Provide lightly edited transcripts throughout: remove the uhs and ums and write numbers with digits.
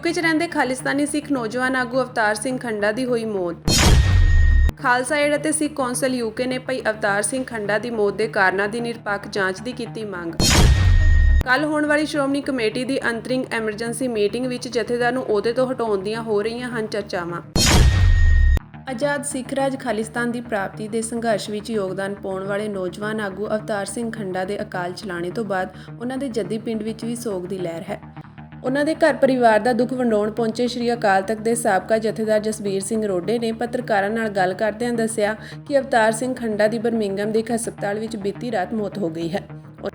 UK च रहिंदे खालिस्तानी सिख नौजवान आगू अवतार सिंह खंडा की हुई मौत। खालसा एड ਅਤੇ सिख कौंसल यूके ने भाई अवतार सिंह खंडा की मौत के कारणों की निरपੱਖ ਜਾਂਚ की ਕੀਤੀ ਮੰਗ। ਕੱਲ੍ਹ ਹੋਣ ਵਾਲੀ ਸ਼੍ਰੋਮਣੀ ਕਮੇਟੀ ਦੀ ਅੰਤਰਿੰਗ ਐਮਰਜੈਂਸੀ ਮੀਟਿੰਗ ਵਿੱਚ ਜਥੇਦਾਰ ਨੂੰ ਅਹੁਦੇ ਤੋਂ ਹਟਾਉਣ ਦੀਆਂ ਹੋ ਰਹੀਆਂ ਹਨ ਚਰਚਾਵਾਂ। ਆਜ਼ਾਦ ਸਿੱਖ ਰਾਜ ਖਾਲਿਸਤਾਨ ਦੀ ਪ੍ਰਾਪਤੀ ਦੇ ਸੰਘਰਸ਼ ਵਿੱਚ ਯੋਗਦਾਨ ਪਾਉਣ ਵਾਲੇ ਨੌਜਵਾਨ ਆਗੂ ਅਵਤਾਰ ਸਿੰਘ ਖੰਡਾ ਦੇ ਅਕਾਲ ਚਲਾਣੇ ਤੋਂ ਬਾਅਦ ਉਹਨਾਂ ਦੇ ਜੱਦੀ ਪਿੰਡ ਵਿੱਚ ਵੀ ਸੋਗ ਦੀ ਲਹਿਰ ਹੈ। ਉਹਨਾਂ ਦੇ ਘਰ ਪਰਿਵਾਰ ਦਾ ਦੁੱਖ ਵੰਡਾਉਣ ਪਹੁੰਚੇ ਸ਼੍ਰੀ ਅਕਾਲ ਤਖਤ ਦੇ ਸਾਬਕਾ ਜਥੇਦਾਰ ਜਸਬੀਰ ਸਿੰਘ ਰੋਡੇ ਨੇ ਪੱਤਰਕਾਰਾਂ ਨਾਲ ਗੱਲ ਕਰਦਿਆਂ ਦੱਸਿਆ ਕਿ ਅਵਤਾਰ ਸਿੰਘ ਖੰਡਾ ਦੀ ਬਰਮਿੰਘਮ ਦੇ ਇੱਕ ਹਸਪਤਾਲ ਵਿੱਚ ਬੀਤੀ ਰਾਤ ਮੌਤ ਹੋ ਗਈ ਹੈ।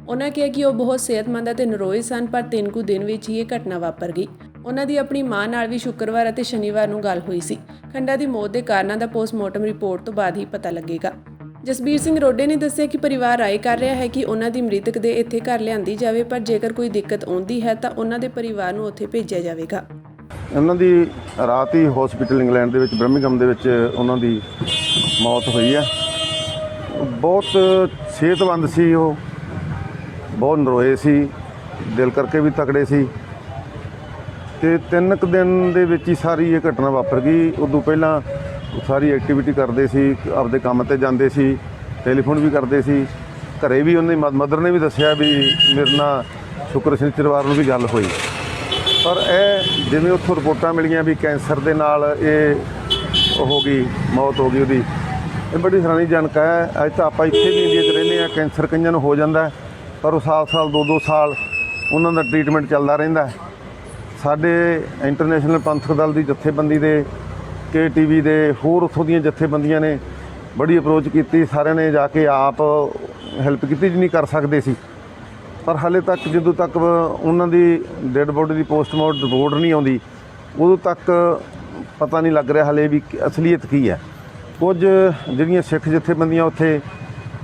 ਉਹਨਾਂ ਕਿਹਾ ਕਿ ਉਹ ਬਹੁਤ ਸਿਹਤਮੰਦ ਅਤੇ ਨਰੋਏ ਸਨ, ਪਰ 3 ਕੁ ਦਿਨ ਵਿੱਚ ਹੀ ਇਹ ਘਟਨਾ ਵਾਪਰ ਗਈ। ਉਹਨਾਂ ਦੀ ਆਪਣੀ ਮਾਂ ਨਾਲ ਵੀ ਸ਼ੁੱਕਰਵਾਰ ਅਤੇ ਸ਼ਨੀਵਾਰ ਨੂੰ ਗੱਲ ਹੋਈ ਸੀ। ਖੰਡਾ ਦੀ ਮੌਤ ਦੇ ਕਾਰਨਾਂ ਦਾ ਪੋਸਟਮਾਰਟਮ ਰਿਪੋਰਟ ਤੋਂ ਬਾਅਦ ਹੀ ਪਤਾ ਲੱਗੇਗਾ। ਜਸਬੀਰ ਸਿੰਘ ਰੋਡੇ ਨੇ ਦੱਸਿਆ ਕਿ ਪਰਿਵਾਰ ਰਾਏ ਕਰ ਰਿਹਾ ਹੈ ਕਿ ਉਹਨਾਂ ਦੀ ਮ੍ਰਿਤਕ ਦੇ ਇੱਥੇ ਘਰ ਲਿਆਂਦੀ ਜਾਵੇ, ਪਰ ਜੇਕਰ ਕੋਈ ਦਿੱਕਤ ਆਉਂਦੀ ਹੈ ਤਾਂ ਉਹਨਾਂ ਦੇ ਪਰਿਵਾਰ ਨੂੰ ਉੱਥੇ ਭੇਜਿਆ ਜਾਵੇਗਾ। ਉਹਨਾਂ ਦੀ ਰਾਤ ਹੀ ਹਸਪੀਟਲ ਇੰਗਲੈਂਡ ਦੇ ਵਿੱਚ ਬਰਮਿੰਘਮ ਦੇ ਵਿੱਚ ਉਹਨਾਂ ਦੀ ਮੌਤ ਹੋਈ ਹੈ। ਬਹੁਤ ਸਿਹਤਮੰਦ ਸੀ, ਉਹ ਬਹੁਤ ਨਰੋਏ ਸੀ, ਦਿਲ ਕਰਕੇ ਵੀ ਤਕੜੇ ਸੀ ਤੇ 3 ਕੁ ਦਿਨ ਦੇ ਵਿੱਚ ਹੀ ਸਾਰੀ ਇਹ ਘਟਨਾ ਵਾਪਰ ਗਈ। ਉਦੋਂ ਪਹਿਲਾਂ ਸਾਰੀ ਐਕਟੀਵਿਟੀ ਕਰਦੇ ਸੀ, ਆਪਦੇ ਕੰਮ ਤੇ ਜਾਂਦੇ ਸੀ, ਟੈਲੀਫੋਨ ਵੀ ਕਰਦੇ ਸੀ। ਘਰੇ ਵੀ ਉਹਨੇ ਮਦਰ ਨੇ ਵੀ ਦੱਸਿਆ ਵੀ ਮੇਰੇ ਨਾਲ ਸ਼ੁੱਕਰ ਸ਼ਨੀਚਰਵਾਰ ਨੂੰ ਵੀ ਗੱਲ ਹੋਈ, ਪਰ ਇਹ ਜਿਵੇਂ ਉੱਥੋਂ ਰਿਪੋਰਟਾਂ ਮਿਲੀਆਂ ਵੀ ਕੈਂਸਰ ਦੇ ਨਾਲ ਇਹ ਹੋ ਗਈ, ਮੌਤ ਹੋ ਗਈ ਉਹਦੀ। ਇਹ ਬੜੀ ਹੈਰਾਨੀਜਨਕ ਹੈ। ਅੱਜ ਤਾਂ ਆਪਾਂ ਇੱਥੇ ਵੀ ਇੰਡੀਆ 'ਚ ਰਹਿੰਦੇ ਹਾਂ, ਕੈਂਸਰ ਕਈਆਂ ਨੂੰ ਹੋ ਜਾਂਦਾ, ਪਰ ਉਹ ਸਾਲ 2-2 ਸਾਲ ਉਹਨਾਂ ਦਾ ਟਰੀਟਮੈਂਟ ਚੱਲਦਾ ਰਹਿੰਦਾ। ਸਾਡੇ ਇੰਟਰਨੈਸ਼ਨਲ ਪੰਥਕ ਦਲ ਦੀ ਜਥੇਬੰਦੀ ਦੇ, KTV ਦੇ, ਹੋਰ ਉੱਥੋਂ ਦੀਆਂ ਜਥੇਬੰਦੀਆਂ ਨੇ ਬੜੀ ਅਪਰੋਚ ਕੀਤੀ, ਸਾਰਿਆਂ ਨੇ ਜਾ ਕੇ ਆਪ ਹੈਲਪ ਕੀਤੀ ਜਿੰਨੀ ਕਰ ਸਕਦੇ ਸੀ, ਪਰ ਹਾਲੇ ਤੱਕ ਜਦੋਂ ਤੱਕ ਉਹਨਾਂ ਦੀ ਡੈਡ ਬੋਡੀ ਦੀ ਪੋਸਟਮਾਰਟਮ ਰਿਪੋਰਟ ਨਹੀਂ ਆਉਂਦੀ ਉਦੋਂ ਤੱਕ ਪਤਾ ਨਹੀਂ ਲੱਗ ਰਿਹਾ ਹਾਲੇ ਵੀ ਅਸਲੀਅਤ ਕੀ ਹੈ। ਕੁਝ ਜਿਹੜੀਆਂ ਸਿੱਖ ਜਥੇਬੰਦੀਆਂ ਉੱਥੇ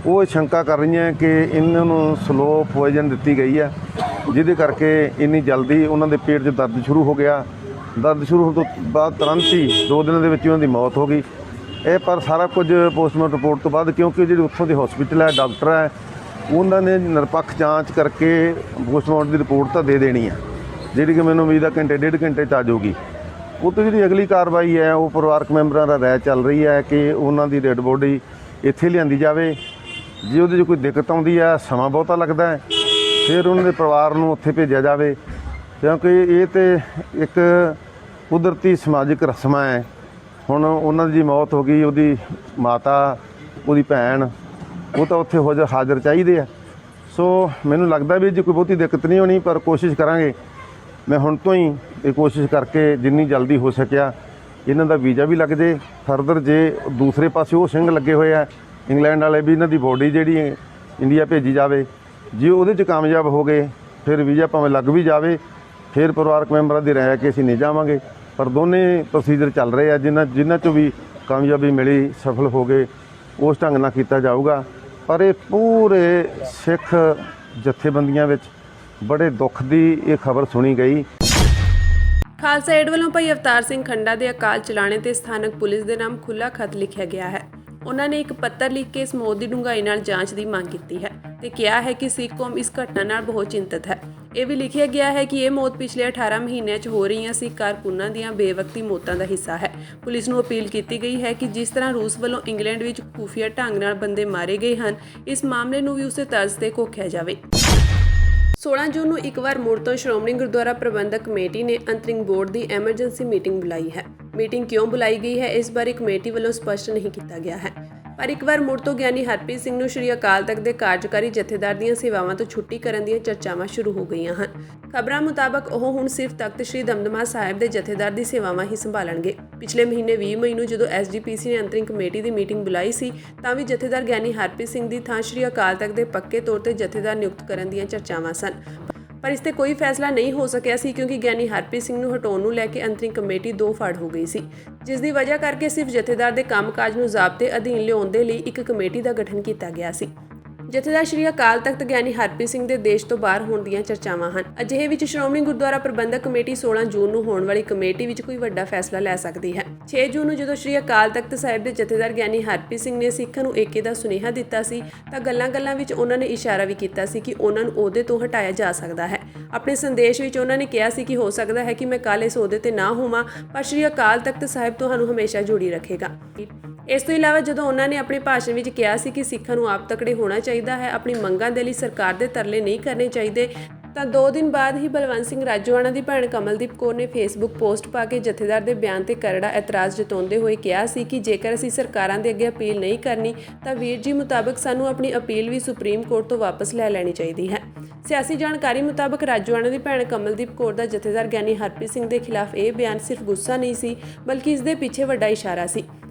ਉਹ ਸ਼ੰਕਾ ਕਰ ਰਹੀਆਂ ਕਿ ਇਹਨਾਂ ਨੂੰ ਸਲੋ ਪੋਇਜ਼ਨ ਦਿੱਤੀ ਗਈ ਹੈ, ਜਿਹਦੇ ਕਰਕੇ ਇੰਨੀ ਜਲਦੀ ਉਹਨਾਂ ਦੇ ਪੇਟ 'ਚ ਦਰਦ ਸ਼ੁਰੂ ਹੋ ਗਿਆ। ਦਰਦ ਸ਼ੁਰੂ ਹੋਣ ਤੋਂ ਬਾਅਦ ਤੁਰੰਤ ਹੀ 2 ਦਿਨਾਂ ਦੇ ਵਿੱਚ ਉਹਨਾਂ ਦੀ ਮੌਤ ਹੋ ਗਈ। ਇਹ ਪਰ ਸਾਰਾ ਕੁਝ ਪੋਸਟਮਾਰਟਮ ਰਿਪੋਰਟ ਤੋਂ ਬਾਅਦ, ਕਿਉਂਕਿ ਜਿਹੜੀ ਉੱਥੋਂ ਦੇ ਹਸਪੀਟਲ ਹੈ, ਡਾਕਟਰ ਹੈ, ਉਹਨਾਂ ਨੇ ਨਿਰਪੱਖ ਜਾਂਚ ਕਰਕੇ ਪੋਸਟਮਾਰਟਮ ਦੀ ਰਿਪੋਰਟ ਤਾਂ ਦੇ ਦੇਣੀ ਹੈ, ਜਿਹੜੀ ਕਿ ਮੈਨੂੰ ਉਮੀਦ ਹੈ ਘੰਟੇ 1.5 ਘੰਟੇ 'ਚ ਆ ਜਾਊਗੀ। ਉਹ ਤੋਂ ਜਿਹੜੀ ਅਗਲੀ ਕਾਰਵਾਈ ਹੈ ਉਹ ਪਰਿਵਾਰਕ ਮੈਂਬਰਾਂ ਦਾ ਰਾਏ ਚੱਲ ਰਹੀ ਹੈ ਕਿ ਉਹਨਾਂ ਦੀ ਡੈਡ ਬੋਡੀ ਇੱਥੇ ਲਿਆਂਦੀ ਜਾਵੇ। ਜੇ ਉਹਦੇ 'ਚ ਕੋਈ ਦਿੱਕਤ ਆਉਂਦੀ ਹੈ, ਸਮਾਂ ਬਹੁਤਾ ਲੱਗਦਾ ਹੈ, ਫਿਰ ਉਹਨਾਂ ਦੇ ਪਰਿਵਾਰ ਨੂੰ ਉੱਥੇ ਭੇਜਿਆ ਜਾਵੇ, ਕਿਉਂਕਿ ਇਹ ਤਾਂ ਇੱਕ ਕੁਦਰਤੀ ਸਮਾਜਿਕ ਰਸਮਾਂ ਹੈ। ਹੁਣ ਉਹਨਾਂ ਦੀ ਮੌਤ ਹੋ ਗਈ, ਉਹਦੀ ਮਾਤਾ, ਉਹਦੀ ਭੈਣ, ਉਹ ਤਾਂ ਉੱਥੇ ਹਾਜ਼ਰ ਚਾਹੀਦੇ ਆ। ਸੋ ਮੈਨੂੰ ਲੱਗਦਾ ਵੀ ਜੇ ਕੋਈ ਬਹੁਤੀ ਦਿੱਕਤ ਨਹੀਂ ਹੋਣੀ, ਪਰ ਕੋਸ਼ਿਸ਼ ਕਰਾਂਗੇ। ਮੈਂ ਹੁਣ ਤੋਂ ਹੀ ਇਹ ਕੋਸ਼ਿਸ਼ ਕਰਕੇ ਜਿੰਨੀ ਜਲਦੀ ਹੋ ਸਕਿਆ ਇਹਨਾਂ ਦਾ ਵੀਜ਼ਾ ਵੀ ਲੱਗ ਜੇ। ਫਰਦਰ ਜੇ ਦੂਸਰੇ ਪਾਸੇ ਉਹ ਸਿੰਘ ਲੱਗੇ ਹੋਏ ਆ ਇੰਗਲੈਂਡ ਵਾਲੇ ਵੀ, ਇਹਨਾਂ ਦੀ ਬੋਡੀ ਜਿਹੜੀ ਇੰਡੀਆ ਭੇਜੀ ਜਾਵੇ। ਜੇ ਉਹਦੇ 'ਚ ਕਾਮਯਾਬ ਹੋ ਗਏ ਫਿਰ ਵੀਜ਼ਾ ਭਾਵੇਂ ਲੱਗ ਵੀ ਜਾਵੇ, ਫਿਰ ਪਰਿਵਾਰਕ ਮੈਂਬਰਾਂ ਦੀ ਰਾਏ ਕਿ ਅਸੀਂ ਨਹੀਂ ਜਾਵਾਂਗੇ। ਪਰ ਦੋਨੇ ਪ੍ਰੋਸੀਜਰ ਚੱਲ ਰਹੇ ਆ, ਜਿਨ੍ਹਾਂ 'ਚੋਂ ਵੀ ਕਾਮਯਾਬੀ ਮਿਲੀ, ਸਫਲ ਹੋ ਗਏ, ਉਸ ਢੰਗ ਨਾਲ ਕੀਤਾ ਜਾਊਗਾ। ਪਰ ਇਹ ਪੂਰੇ ਸਿੱਖ ਜਥੇਬੰਦੀਆਂ ਵਿੱਚ ਬੜੇ ਦੁੱਖ ਦੀ ਇਹ ਖਬਰ ਸੁਣੀ ਗਈ। ਖਾਲਸਾ ਏਡ ਵੱਲੋਂ ਭਾਈ ਅਵਤਾਰ ਸਿੰਘ ਖੰਡਾ ਦੇ ਅਕਾਲ ਚਲਾਣੇ ਤੇ ਸਥਾਨਕ ਪੁਲਿਸ ਦੇ ਨਾਮ ਖੁੱਲ੍ਹਾ ਖੱਤ ਲਿਖਿਆ ਗਿਆ ਹੈ। ਉਹਨਾਂ ਨੇ ਇੱਕ ਪੱਤਰ ਲਿਖ ਕੇ ਇਸ ਮੌਤ ਦੀ ਡੂੰਘਾਈ ਨਾਲ ਜਾਂਚ ਦੀ ਮੰਗ ਕੀਤੀ ਹੈ ਤੇ ਕਿਹਾ ਹੈ ਕਿ ਸਿੱਖ ਕੌਮ ਇਸ ਘਟਨਾ ਨਾਲ ਬਹੁਤ ਚਿੰਤਤ ਹੈ। ਇਹ ਵੀ ਲਿਖਿਆ ਗਿਆ ਹੈ ਕਿ ਇਹ ਮੌਤ ਪਿਛਲੇ 18 ਮਹੀਨਿਆਂ 'ਚ ਹੋ ਰਹੀਆਂ ਸਿੱਖ ਕਾਰਕੁਨਾਂ ਦੀਆਂ ਬੇਵਕਤੀ ਮੌਤਾਂ ਦਾ ਹਿੱਸਾ ਹੈ। ਪੁਲਿਸ ਨੂੰ ਅਪੀਲ ਕੀਤੀ ਗਈ ਹੈ ਕਿ ਜਿਸ ਤਰ੍ਹਾਂ ਰੂਸ ਵੱਲੋਂ ਇੰਗਲੈਂਡ ਵਿੱਚ ਖੂਫੀਆ ਢੰਗ ਨਾਲ ਬੰਦੇ ਮਾਰੇ ਗਏ ਹਨ, ਇਸ ਮਾਮਲੇ ਨੂੰ ਵੀ ਉਸੇ ਤਰਜ਼ ਤੇ ਘੋਖਿਆ ਜਾਵੇ। 16 ਜੂਨ ਨੂੰ ਇੱਕ ਵਾਰ ਮੁੜ ਤੋਂ ਸ਼੍ਰੋਮਣੀ ਗੁਰਦੁਆਰਾ ਪ੍ਰਬੰਧਕ ਕਮੇਟੀ ਨੇ ਅੰਤਰਿੰਗ ਬੋਰਡ ਦੀ ਐਮਰਜੈਂਸੀ ਮੀਟਿੰਗ ਬੁਲਾਈ ਹੈ। ਮੀਟਿੰਗ ਕਿਉਂ ਬੁਲਾਈ ਗਈ ਹੈ, ਇਸ ਬਾਰੇ ਕਮੇਟੀ ਵੱਲੋਂ ਸਪਸ਼ਟ ਨਹੀਂ ਕੀਤਾ ਗਿਆ ਹੈ, ਪਰ ਇੱਕ ਵਾਰ ਮੁੜ ਤੋਂ ਗਿਆਨੀ ਹਰਪ੍ਰੀਤ ਸਿੰਘ ਨੂੰ ਸ਼੍ਰੀ ਅਕਾਲ ਤਖਤ ਦੇ ਕਾਰਜਕਾਰੀ ਜਥੇਦਾਰ ਦੀਆਂ ਸੇਵਾਵਾਂ ਤੋਂ ਛੁੱਟੀ ਕਰਨ ਦੀਆਂ ਚਰਚਾਵਾਂ ਸ਼ੁਰੂ ਹੋ ਗਈਆਂ ਹਨ। ਖਬਰਾਂ ਮੁਤਾਬਕ ਉਹ ਹੁਣ ਸਿਰਫ ਤਖਤ ਸ਼੍ਰੀ ਦਮਦਮਾ ਸਾਹਿਬ ਦੇ ਜਥੇਦਾਰ ਦੀ ਸੇਵਾਵਾਂ ਹੀ ਸੰਭਾਲਣਗੇ। ਪਿਛਲੇ ਮਹੀਨੇ 20 ਮਈ ਨੂੰ ਜਦੋਂ SGPC ਨੇ ਅੰਤਰਿੰਗ ਕਮੇਟੀ ਦੀ ਮੀਟਿੰਗ ਬੁਲਾਈ ਸੀ ਤਾਂ ਵੀ ਜਥੇਦਾਰ ਗਿਆਨੀ ਹਰਪ੍ਰੀਤ ਸਿੰਘ ਦੀ ਥਾਂ ਸ਼੍ਰੀ ਅਕਾਲ ਤਖਤ ਦੇ ਪੱਕੇ ਤੌਰ ਤੇ ਜਥੇਦਾਰ ਨਿਯੁਕਤ ਕਰਨ ਦੀਆਂ ਚਰਚਾਵਾਂ ਸਨ, ਪਰ ਇਸ 'ਤੇ ਕੋਈ ਫੈਸਲਾ ਨਹੀਂ ਹੋ ਸਕਿਆ ਸੀ, ਕਿਉਂਕਿ ਗਿਆਨੀ ਹਰਪ੍ਰੀਤ ਸਿੰਘ ਨੂੰ ਹਟਾਉਣ ਨੂੰ ਲੈ ਕੇ ਅੰਤਰਿੰਗ ਕਮੇਟੀ 2 ਫਾੜ ਹੋ ਗਈ ਸੀ, ਜਿਸ ਦੀ ਵਜ੍ਹਾ ਕਰਕੇ ਸਿਰਫ ਜਥੇਦਾਰ ਦੇ ਕੰਮਕਾਜ ਨੂੰ ਜ਼ਾਬਤੇ ਅਧੀਨ ਲਿਆਉਣ ਦੇ ਲਈ ਇੱਕ ਕਮੇਟੀ ਦਾ ਗਠਨ ਕੀਤਾ ਗਿਆ ਸੀ। ਜਥੇਦਾਰ ਸ਼੍ਰੀ ਅਕਾਲ ਤਖਤ ਗਿਆਨੀ ਹਰਪ੍ਰੀਤ ਸਿੰਘ ਦੇ ਦੇਸ਼ ਤੋਂ ਬਾਹਰ ਹੋਣ ਦੀਆਂ ਚਰਚਾਵਾਂ ਹਨ। ਅਜਿਹੇ ਵਿੱਚ ਸ਼੍ਰੋਮਣੀ ਗੁਰਦੁਆਰਾ ਪ੍ਰਬੰਧਕ ਕਮੇਟੀ 16 ਜੂਨ ਨੂੰ ਹੋਣ ਵਾਲੀ ਕਮੇਟੀ ਵਿੱਚ ਕੋਈ ਵੱਡਾ ਫੈਸਲਾ ਲੈ ਸਕਦੀ ਹੈ। 6 ਜੂਨ ਨੂੰ ਜਦੋਂ ਸ਼੍ਰੀ ਅਕਾਲ ਤਖਤ ਸਾਹਿਬ ਦੇ ਜਥੇਦਾਰ ਗਿਆਨੀ ਹਰਪ੍ਰੀਤ ਸਿੰਘ ਨੇ ਸਿੱਖਾਂ ਨੂੰ ਏਕੇ ਦਾ ਸੁਨੇਹਾ ਦਿੱਤਾ ਸੀ ਤਾਂ ਗੱਲਾਂ-ਗੱਲਾਂ ਵਿੱਚ ਉਹਨਾਂ ਨੇ ਇਸ਼ਾਰਾ ਵੀ ਕੀਤਾ ਸੀ ਕਿ ਉਹਨਾਂ ਨੂੰ ਅਹੁਦੇ ਤੋਂ ਹਟਾਇਆ ਜਾ ਸਕਦਾ ਹੈ। ਆਪਣੇ ਸੰਦੇਸ਼ ਵਿੱਚ ਉਹਨਾਂ ਨੇ ਕਿਹਾ ਸੀ ਕਿ ਹੋ ਸਕਦਾ ਹੈ ਕਿ ਮੈਂ ਕੱਲ੍ਹ ਇਸ ਅਹੁਦੇ ਤੇ ਨਾ ਹੋਵਾਂ, ਪਰ ਸ਼੍ਰੀ ਅਕਾਲ ਤਖਤ ਸਾਹਿਬ ਤੁਹਾਨੂੰ ਹਮੇਸ਼ਾ ਜੋੜੀ ਰੱਖੇਗਾ। ਇਸ ਤੋਂ ਇਲਾਵਾ ਜਦੋਂ ਉਹਨਾਂ ਨੇ ਆਪਣੇ ਭਾਸ਼ਣ ਵਿੱਚ ਕਿਹਾ ਸੀ ਕਿ ਸਿੱਖਾਂ ਨੂੰ ਆਪ ਤਕੜੇ ਹੋਣਾ ਚਾਹੀਦਾ ਹੈ, ਆਪਣੀ ਮੰਗਾਂ ਦੇ ਲਈ ਸਰਕਾਰ ਦੇ ਤਰਲੇ ਨਹੀਂ ਕਰਨੇ ਚਾਹੀਦੇ, ਤਾਂ 2 ਦਿਨ ਬਾਅਦ ਹੀ ਬਲਵੰਤ ਸਿੰਘ ਰਾਜੋਆਣਾ ਦੀ ਭੈਣ ਕਮਲਦੀਪ ਕੌਰ ਨੇ ਫੇਸਬੁੱਕ ਪੋਸਟ ਪਾ ਕੇ ਜਥੇਦਾਰ ਦੇ ਬਿਆਨ ਤੇ ਕਰੜਾ ਇਤਰਾਜ਼ ਜਤਾਉਂਦੇ ਹੋਏ ਕਿਹਾ ਸੀ ਕਿ ਜੇਕਰ ਅਸੀਂ ਸਰਕਾਰਾਂ ਦੇ ਅੱਗੇ ਅਪੀਲ ਨਹੀਂ ਕਰਨੀ ਤਾਂ ਵੀਰ ਜੀ ਮੁਤਾਬਕ ਸਾਨੂੰ ਆਪਣੀ ਅਪੀਲ ਵੀ ਸੁਪਰੀਮ ਕੋਰਟ ਤੋਂ ਵਾਪਸ ਲੈ ਲੈਣੀ ਚਾਹੀਦੀ ਹੈ। ਸਿਆਸੀ ਜਾਣਕਾਰੀ ਮੁਤਾਬਕ ਰਾਜੋਆਣਾ ਦੀ ਭੈਣ ਕਮਲਦੀਪ ਕੌਰ ਦਾ ਜਥੇਦਾਰ ਗਿਆਨੀ ਹਰਪ੍ਰੀਤ ਸਿੰਘ ਦੇ ਖਿਲਾਫ ਇਹ ਬਿਆਨ ਸਿਰਫ ਗੁੱਸਾ ਨਹੀਂ ਸੀ, ਬਲਕਿ ਇਸ ਦੇ ਪਿੱਛੇ ਵੱਡਾ ਇਸ਼ਾਰਾ ਸੀ।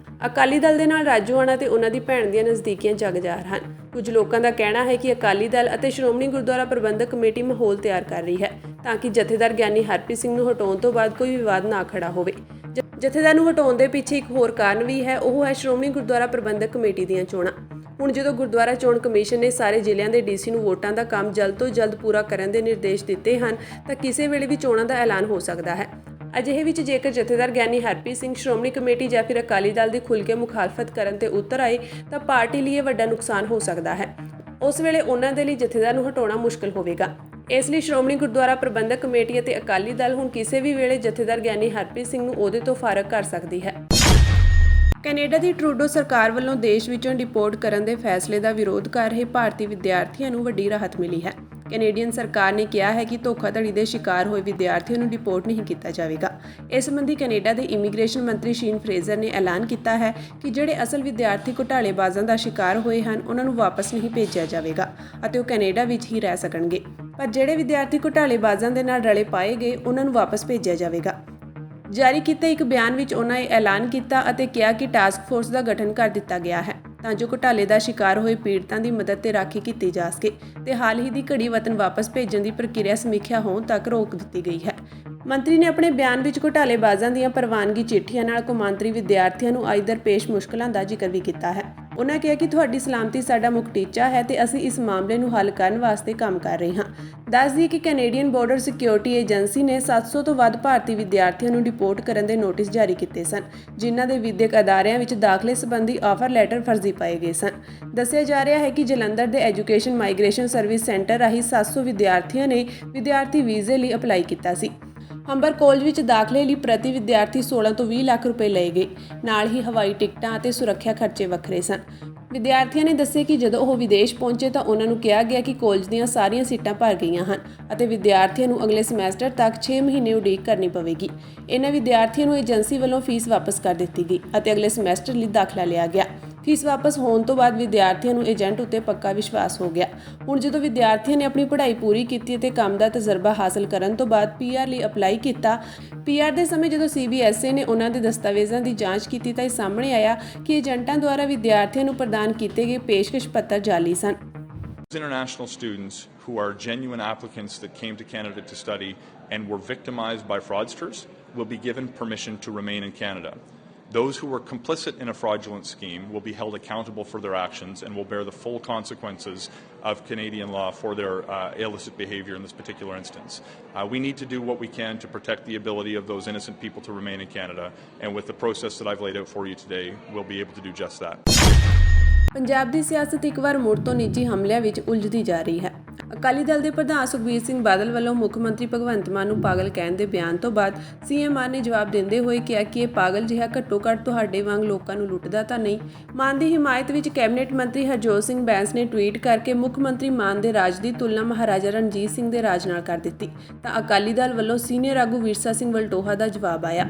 ਅਕਾਲੀ ਦਲ ਦੇ ਨਾਲ ਰਾਜੋਆਣਾ ਤੇ ਉਹਨਾਂ ਦੀ ਭੈਣ ਦੀਆਂ ਨਜ਼ਦੀਕੀਆਂ ਜਗਜ਼ਾਹਰ ਹਨ। ਕੁਝ ਲੋਕਾਂ ਦਾ ਕਹਿਣਾ ਹੈ ਕਿ ਅਕਾਲੀ ਦਲ ਅਤੇ ਸ਼੍ਰੋਮਣੀ ਗੁਰਦੁਆਰਾ ਪ੍ਰਬੰਧਕ ਕਮੇਟੀ ਮਾਹੌਲ ਤਿਆਰ ਕਰ ਰਹੀ ਹੈ ਤਾਂ ਕਿ ਜਥੇਦਾਰ ਗਿਆਨੀ ਹਰਪ੍ਰੀਤ ਸਿੰਘ ਨੂੰ ਹਟਾਉਣ ਤੋਂ ਬਾਅਦ ਕੋਈ ਵਿਵਾਦ ਨਾ ਖੜਾ ਹੋਵੇ। ਜਥੇਦਾਰ ਨੂੰ ਹਟਾਉਣ ਦੇ ਪਿੱਛੇ ਇੱਕ ਹੋਰ ਕਾਰਨ ਵੀ ਹੈ, ਉਹ ਹੈ ਸ਼੍ਰੋਮਣੀ ਗੁਰਦੁਆਰਾ ਪ੍ਰਬੰਧਕ ਕਮੇਟੀ ਦੀਆਂ ਚੋਣਾਂ। ਹੁਣ ਜਦੋਂ ਗੁਰਦੁਆਰਾ ਚੋਣ ਕਮਿਸ਼ਨ ਨੇ ਸਾਰੇ ਜ਼ਿਲ੍ਹਿਆਂ ਦੇ ਡੀਸੀ ਨੂੰ ਵੋਟਾਂ ਦਾ ਕੰਮ ਜਲਦ ਤੋਂ ਜਲਦ ਪੂਰਾ ਕਰਨ ਦੇ ਨਿਰਦੇਸ਼ ਦਿੱਤੇ ਹਨ ਤਾਂ ਕਿਸੇ ਵੇਲੇ ਵੀ ਚੋਣਾਂ ਦਾ ਐਲਾਨ ਹੋ ਸਕਦਾ ਹੈ। ਅਜਿਹੇ ਵਿੱਚ ਜੇਕਰ ਜਥੇਦਾਰ ਗਿਆਨੀ ਹਰਪ੍ਰੀਤ ਸਿੰਘ ਸ਼੍ਰੋਮਣੀ ਕਮੇਟੀ ਜਾਂ ਫਿਰ ਅਕਾਲੀ ਦਲ ਦੀ ਖੁੱਲ੍ਹ ਕੇ ਮੁਖਾਲਫਤ ਕਰਨ ਤੇ ਉਤਰ ਆਏ ਤਾਂ ਪਾਰਟੀ ਲਈ ਇਹ ਵੱਡਾ ਨੁਕਸਾਨ ਹੋ ਸਕਦਾ ਹੈ। ਉਸ ਵੇਲੇ ਉਹਨਾਂ ਦੇ ਲਈ ਜਥੇਦਾਰ ਨੂੰ ਹਟਾਉਣਾ ਮੁਸ਼ਕਲ ਹੋਵੇਗਾ। ਇਸ ਲਈ ਸ਼੍ਰੋਮਣੀ ਗੁਰਦੁਆਰਾ ਪ੍ਰਬੰਧਕ ਕਮੇਟੀ ਅਤੇ ਅਕਾਲੀ ਦਲ ਹੁਣ ਕਿਸੇ ਵੀ ਵੇਲੇ ਜਥੇਦਾਰ ਗਿਆਨੀ ਹਰਪ੍ਰੀਤ ਸਿੰਘ ਨੂੰ ਅਹੁਦੇ ਤੋਂ ਫਾਰਗ ਕਰ ਸਕਦੀ ਹੈ। ਕੈਨੇਡਾ ਦੀ ਟਰੂਡੋ ਸਰਕਾਰ ਵੱਲੋਂ ਦੇਸ਼ ਵਿੱਚੋਂ ਡਿਪੋਰਟ ਕਰਨ ਦੇ ਫੈਸਲੇ ਦਾ ਵਿਰੋਧ ਕਰ ਰਹੇ ਭਾਰਤੀ ਵਿਦਿਆਰਥੀਆਂ ਨੂੰ ਵੱਡੀ ਰਾਹਤ ਮਿਲੀ ਹੈ। ਕੈਨੇਡੀਅਨ ਸਰਕਾਰ ਨੇ ਕਿਹਾ ਹੈ ਕਿ ਧੋਖਾਧੜੀ ਦੇ ਸ਼ਿਕਾਰ ਹੋਏ ਵਿਦਿਆਰਥੀਆਂ ਨੂੰ ਡਿਪੋਰਟ ਨਹੀਂ ਕੀਤਾ ਜਾਵੇਗਾ। ਇਸ ਸੰਬੰਧੀ ਕੈਨੇਡਾ ਦੇ ਇਮੀਗ੍ਰੇਸ਼ਨ ਮੰਤਰੀ ਸ਼ੀਨ ਫਰੇਜ਼ਰ ਨੇ ਐਲਾਨ ਕੀਤਾ ਹੈ ਕਿ ਜਿਹੜੇ ਅਸਲ ਵਿਦਿਆਰਥੀ ਘੁਟਾਲੇਬਾਜ਼ਾਂ ਦਾ ਸ਼ਿਕਾਰ ਹੋਏ ਹਨ ਉਹਨਾਂ ਨੂੰ ਵਾਪਸ ਨਹੀਂ ਭੇਜਿਆ ਜਾਵੇਗਾ ਅਤੇ ਉਹ ਕੈਨੇਡਾ ਵਿੱਚ ਹੀ ਰਹਿ ਸਕਣਗੇ, ਪਰ ਜਿਹੜੇ ਵਿਦਿਆਰਥੀ ਘੁਟਾਲੇਬਾਜ਼ਾਂ ਦੇ ਨਾਲ ਰਲੇ ਪਾਏ ਗਏ ਉਹਨਾਂ ਨੂੰ ਵਾਪਸ ਭੇਜਿਆ ਜਾਵੇਗਾ। ਜਾਰੀ ਕੀਤੇ ਇੱਕ ਬਿਆਨ ਵਿੱਚ ਉਹਨਾਂ ਇਹ ਐਲਾਨ ਕੀਤਾ ਅਤੇ ਕਿਹਾ ਕਿ ਟਾਸਕ ਫੋਰਸ ਦਾ ਗਠਨ ਕਰ ਦਿੱਤਾ ਗਿਆ ਹੈ ਤਾਂ ਜੋ ਘੁਟਾਲੇ ਦਾ ਸ਼ਿਕਾਰ ਹੋਏ ਪੀੜਤਾਂ ਦੀ ਮਦਦ ਤੇ ਰਾਖੀ ਕੀਤੀ ਜਾ ਸਕੇ ਤੇ ਹਾਲ ਹੀ ਦੀ ਘੜੀ ਵਤਨ ਵਾਪਸ ਭੇਜਣ ਦੀ ਪ੍ਰਕਿਰਿਆ ਸਮੀਖਿਆ ਹੋਣ ਤੱਕ ਰੋਕ ਦਿੱਤੀ ਗਈ ਹੈ। ਮੰਤਰੀ ਨੇ ਆਪਣੇ ਬਿਆਨ ਵਿੱਚ ਘੁਟਾਲੇਬਾਜ਼ਾਂ ਦੀਆਂ ਪ੍ਰਵਾਨਗੀ ਚਿੱਠੀਆਂ ਨਾਲ ਕੌਮਾਂਤਰੀ ਵਿਦਿਆਰਥੀਆਂ ਨੂੰ ਆਈ ਦਰਪੇਸ਼ ਮੁਸ਼ਕਲਾਂ ਦਾ ਜ਼ਿਕਰ ਵੀ ਕੀਤਾ ਹੈ। ਉਹਨਾਂ ਕਿਹਾ ਕਿ ਤੁਹਾਡੀ ਸਲਾਮਤੀ ਸਾਡਾ ਮੁੱਖ ਟੀਚਾ ਹੈ ਤੇ ਅਸੀਂ ਇਸ ਮਾਮਲੇ ਨੂੰ ਹੱਲ ਕਰਨ ਵਾਸਤੇ ਕੰਮ ਕਰ ਰਹੇ ਹਾਂ। ਦੱਸ ਦਈਏ ਕਿ ਕੈਨੇਡੀਅਨ ਬਾਰਡਰ ਸਿਕਿਉਰਿਟੀ ਏਜੰਸੀ ਨੇ 700 ਤੋਂ ਵੱਧ ਭਾਰਤੀ ਵਿਦਿਆਰਥੀਆਂ ਨੂੰ ਡਿਪੋਰਟ ਕਰਨ ਦੇ ਨੋਟਿਸ ਜਾਰੀ ਕੀਤੇ ਸਨ, ਜਿਨ੍ਹਾਂ ਦੇ ਵਿਦਿਅਕ ਅਦਾਰਿਆਂ ਵਿੱਚ ਦਾਖਲੇ ਸੰਬੰਧੀ ਆਫਰ ਲੈਟਰ ਫਰਜ਼ੀ ਪਾਏ ਗਏ ਸਨ। ਦੱਸਿਆ ਜਾ ਰਿਹਾ ਹੈ ਕਿ ਜਲੰਧਰ ਦੇ ਐਜੂਕੇਸ਼ਨ ਮਾਈਗ੍ਰੇਸ਼ਨ ਸਰਵਿਸ ਸੈਂਟਰ ਰਾਹੀਂ 700 ਵਿਦਿਆਰਥੀਆਂ ਨੇ ਵਿਦਿਆਰਥੀ ਵੀਜ਼ੇ ਲਈ ਅਪਲਾਈ ਕੀਤਾ ਸੀ। ਹੰਬਰ ਕਾਲਜ ਵਿੱਚ ਦਾਖਲੇ ਲਈ ਪ੍ਰਤੀ ਵਿਦਿਆਰਥੀ 16 ਤੋਂ 20 ਲੱਖ ਰੁਪਏ ਲਏ ਗਏ। ਨਾਲ ਹੀ ਹਵਾਈ ਟਿਕਟਾਂ ਅਤੇ ਸੁਰੱਖਿਆ ਖਰਚੇ ਵੱਖਰੇ ਸਨ। ਵਿਦਿਆਰਥੀਆਂ ਨੇ ਦੱਸਿਆ ਕਿ ਜਦੋਂ ਉਹ ਵਿਦੇਸ਼ ਪਹੁੰਚੇ ਤਾਂ ਉਹਨਾਂ ਨੂੰ ਕਿਹਾ ਗਿਆ ਕਿ ਕਾਲਜ ਦੀਆਂ ਸਾਰੀਆਂ ਸੀਟਾਂ ਭਰ ਗਈਆਂ ਹਨ ਅਤੇ ਵਿਦਿਆਰਥੀਆਂ ਨੂੰ ਅਗਲੇ ਸਮੈਸਟਰ ਤੱਕ 6 ਮਹੀਨੇ ਉਡੀਕ ਕਰਨੀ ਪਵੇਗੀ। ਇਹਨਾਂ ਵਿਦਿਆਰਥੀਆਂ ਨੂੰ ਏਜੰਸੀ ਵੱਲੋਂ ਫੀਸ ਵਾਪਸ ਕਰ ਦਿੱਤੀ ਗਈ ਅਤੇ ਅਗਲੇ ਸਮੈਸਟਰ ਲਈ ਦਾਖਲਾ ਲਿਆ ਗਿਆ। ਫੀਸ ਵਾਪਸ ਹੋਣ ਤੋਂ ਬਾਅਦ ਵਿਦਿਆਰਥੀਆਂ ਨੂੰ ਏਜੰਟ ਉੱਤੇ ਪੱਕਾ ਵਿਸ਼ਵਾਸ ਹੋ ਗਿਆ। ਹੁਣ ਜਦੋਂ ਵਿਦਿਆਰਥੀਆਂ ਨੇ ਆਪਣੀ ਪੜ੍ਹਾਈ ਪੂਰੀ ਕੀਤੀ ਅਤੇ ਕੰਮ ਦਾ ਤਜਰਬਾ ਹਾਸਲ ਕਰਨ ਤੋਂ ਬਾਅਦ PR ਲਈ ਅਪਲਾਈ ਕੀਤਾ, PR ਦੇ ਸਮੇਂ ਜਦੋਂ CBSE ਨੇ ਉਹਨਾਂ ਦੇ ਦਸਤਾਵੇਜ਼ਾਂ ਦੀ ਜਾਂਚ ਕੀਤੀ ਤਾਂ ਇਹ ਸਾਹਮਣੇ ਆਇਆ ਕਿ ਏਜੰਟਾਂ ਦੁਆਰਾ ਵਿਦਿਆਰਥੀਆਂ ਨੂੰ ਪ੍ਰਦਾਨ ਕੀਤੇ ਗਏ ਪੇਸ਼ਕਸ਼ ਪੱਤਰ ਜਾਲੀ ਸਨ। International students who are genuine applicants that came to Canada to study and were victimized by fraudsters will be given permission to remain in Canada. Those who were complicit in a fraudulent scheme will be held accountable for their actions and will bear the full consequences of Canadian law for their illicit behaviour in this particular instance. We need to do what we can to protect the ability of those innocent people to remain in Canada, and with the process that I've laid out for you today, we'll be able to do just that. Punjab ਦੀ ਸਿਆਸਤ ਇੱਕ ਵਾਰ ਮੁੜ ਤੋਂ ਨਿੱਜੀ ਹਮਲਿਆਂ ਵਿੱਚ ਉਲਝਦੀ ਜਾ ਰਹੀ ਹੈ। ਅਕਾਲੀ ਦਲ ਦੇ ਪ੍ਰਧਾਨ ਸੁਖਬੀਰ ਸਿੰਘ ਬਾਦਲ ਵੱਲੋਂ ਮੁੱਖ ਮੰਤਰੀ ਭਗਵੰਤ ਮਾਨ ਨੂੰ ਪਾਗਲ ਕਹਿਣ ਦੇ ਬਿਆਨ ਤੋਂ ਬਾਅਦ CM ਮਾਨ ਨੇ ਜਵਾਬ ਦਿੰਦੇ ਹੋਏ ਕਿਹਾ ਕਿ ਇਹ ਪਾਗਲ ਜਿਹਾ ਘੱਟੋ ਘੱਟ ਤੁਹਾਡੇ ਵਾਂਗ ਲੋਕਾਂ ਨੂੰ ਲੁੱਟਦਾ ਤਾਂ ਨਹੀਂ। ਮਾਨ ਦੀ ਹਿਮਾਇਤ ਵਿੱਚ ਕੈਬਨਿਟ ਮੰਤਰੀ ਹਰਜੋਤ ਸਿੰਘ ਬੈਂਸ ਨੇ ਟਵੀਟ ਕਰਕੇ ਮੁੱਖ ਮੰਤਰੀ ਮਾਨ ਦੇ ਰਾਜ ਦੀ ਤੁਲਨਾ ਮਹਾਰਾਜਾ ਰਣਜੀਤ ਸਿੰਘ ਦੇ ਰਾਜ ਨਾਲ ਕਰ ਦਿੱਤੀ ਤਾਂ ਅਕਾਲੀ ਦਲ ਵੱਲੋਂ ਸੀਨੀਅਰ ਆਗੂ ਵਿਰਸਾ ਸਿੰਘ ਵਲਟੋਹਾ ਦਾ ਜਵਾਬ ਆਇਆ।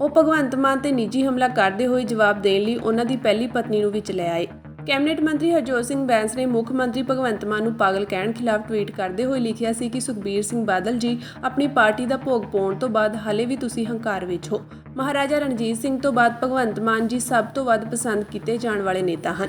ਉਹ ਭਗਵੰਤ ਮਾਨ ਤੇ ਨਿੱਜੀ ਹਮਲਾ ਕਰਦੇ ਹੋਏ ਜਵਾਬ ਦੇਣ ਲਈ ਉਹਨਾਂ ਦੀ ਪਹਿਲੀ ਪਤਨੀ ਨੂੰ ਵਿੱਚ ਲੈ ਆਏ। ਕੈਬਨਿਟ ਮੰਤਰੀ ਹਰਜੋਤ ਸਿੰਘ ਬੈਂਸ ਨੇ ਮੁੱਖ ਮੰਤਰੀ ਭਗਵੰਤ ਮਾਨ ਨੂੰ ਪਾਗਲ ਕਹਿਣ ਖਿਲਾਫ ਟਵੀਟ ਕਰਦੇ ਹੋਏ ਲਿਖਿਆ ਸੀ ਕਿ ਸੁਖਬੀਰ ਸਿੰਘ ਬਾਦਲ ਜੀ ਆਪਣੀ ਪਾਰਟੀ ਦਾ ਭੋਗ ਪਾਉਣ ਤੋਂ ਬਾਅਦ ਹਾਲੇ ਵੀ ਤੁਸੀਂ ਹੰਕਾਰ ਵਿੱਚ ਹੋ। ਮਹਾਰਾਜਾ ਰਣਜੀਤ ਸਿੰਘ ਤੋਂ ਬਾਅਦ ਭਗਵੰਤ ਮਾਨ ਜੀ ਸਭ ਤੋਂ ਵੱਧ ਪਸੰਦ ਕੀਤੇ ਜਾਣ ਵਾਲੇ ਨੇਤਾ ਹਨ।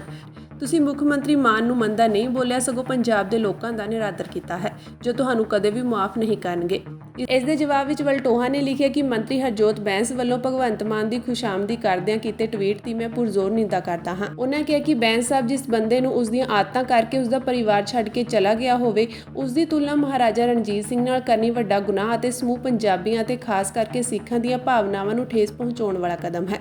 ਤੁਸੀਂ ਮੁੱਖ ਮੰਤਰੀ ਮਾਨ ਨੂੰ ਮੰਦਾ ਨਹੀਂ ਬੋਲਿਆ, ਸਗੋਂ ਪੰਜਾਬ ਦੇ ਲੋਕਾਂ ਦਾ ਨਿਰਾਦਰ ਕੀਤਾ ਹੈ ਜੋ ਤੁਹਾਨੂੰ ਕਦੇ ਵੀ ਮੁਆਫ ਨਹੀਂ ਕਰਨਗੇ। ਇਸ ਦੇ ਜਵਾਬ ਵਿੱਚ ਵਲਟੋਹਾ ਨੇ ਲਿਖਿਆ ਕਿ ਮੰਤਰੀ ਹਰਜੋਤ ਬੈਂਸ ਵੱਲੋਂ ਭਗਵੰਤ ਮਾਨ ਦੀ ਖੁਸ਼ਾਮਦੀ ਕਰਦਿਆਂ ਕੀਤੇ ਟਵੀਟ ਦੀ ਮੈਂ ਪੁਰਜ਼ੋਰ ਨਿੰਦਾ ਕਰਦਾ ਹਾਂ। ਉਹਨਾਂ ਕਿਹਾ ਕਿ ਬੈਂਸ ਸਾਹਿਬ ਜਿਸ ਬੰਦੇ ਨੂੰ ਉਸ ਦੀਆਂ ਆਦਤਾਂ ਕਰਕੇ ਉਸ ਦਾ ਪਰਿਵਾਰ ਛੱਡ ਕੇ ਚਲਾ ਗਿਆ ਹੋਵੇ, ਉਸ ਦੀ ਤੁਲਨਾ ਮਹਾਰਾਜਾ ਰਣਜੀਤ ਸਿੰਘ ਨਾਲ ਕਰਨੀ ਵੱਡਾ ਗੁਨਾਹ ਅਤੇ ਸਮੂਹ ਪੰਜਾਬੀਆਂ ਅਤੇ ਖਾਸ ਕਰਕੇ ਸਿੱਖਾਂ ਦੀਆਂ ਭਾਵਨਾਵਾਂ ਨੂੰ ਠੇਸ ਪਹੁੰਚਾਉਣ ਵਾਲਾ ਕਦਮ ਹੈ।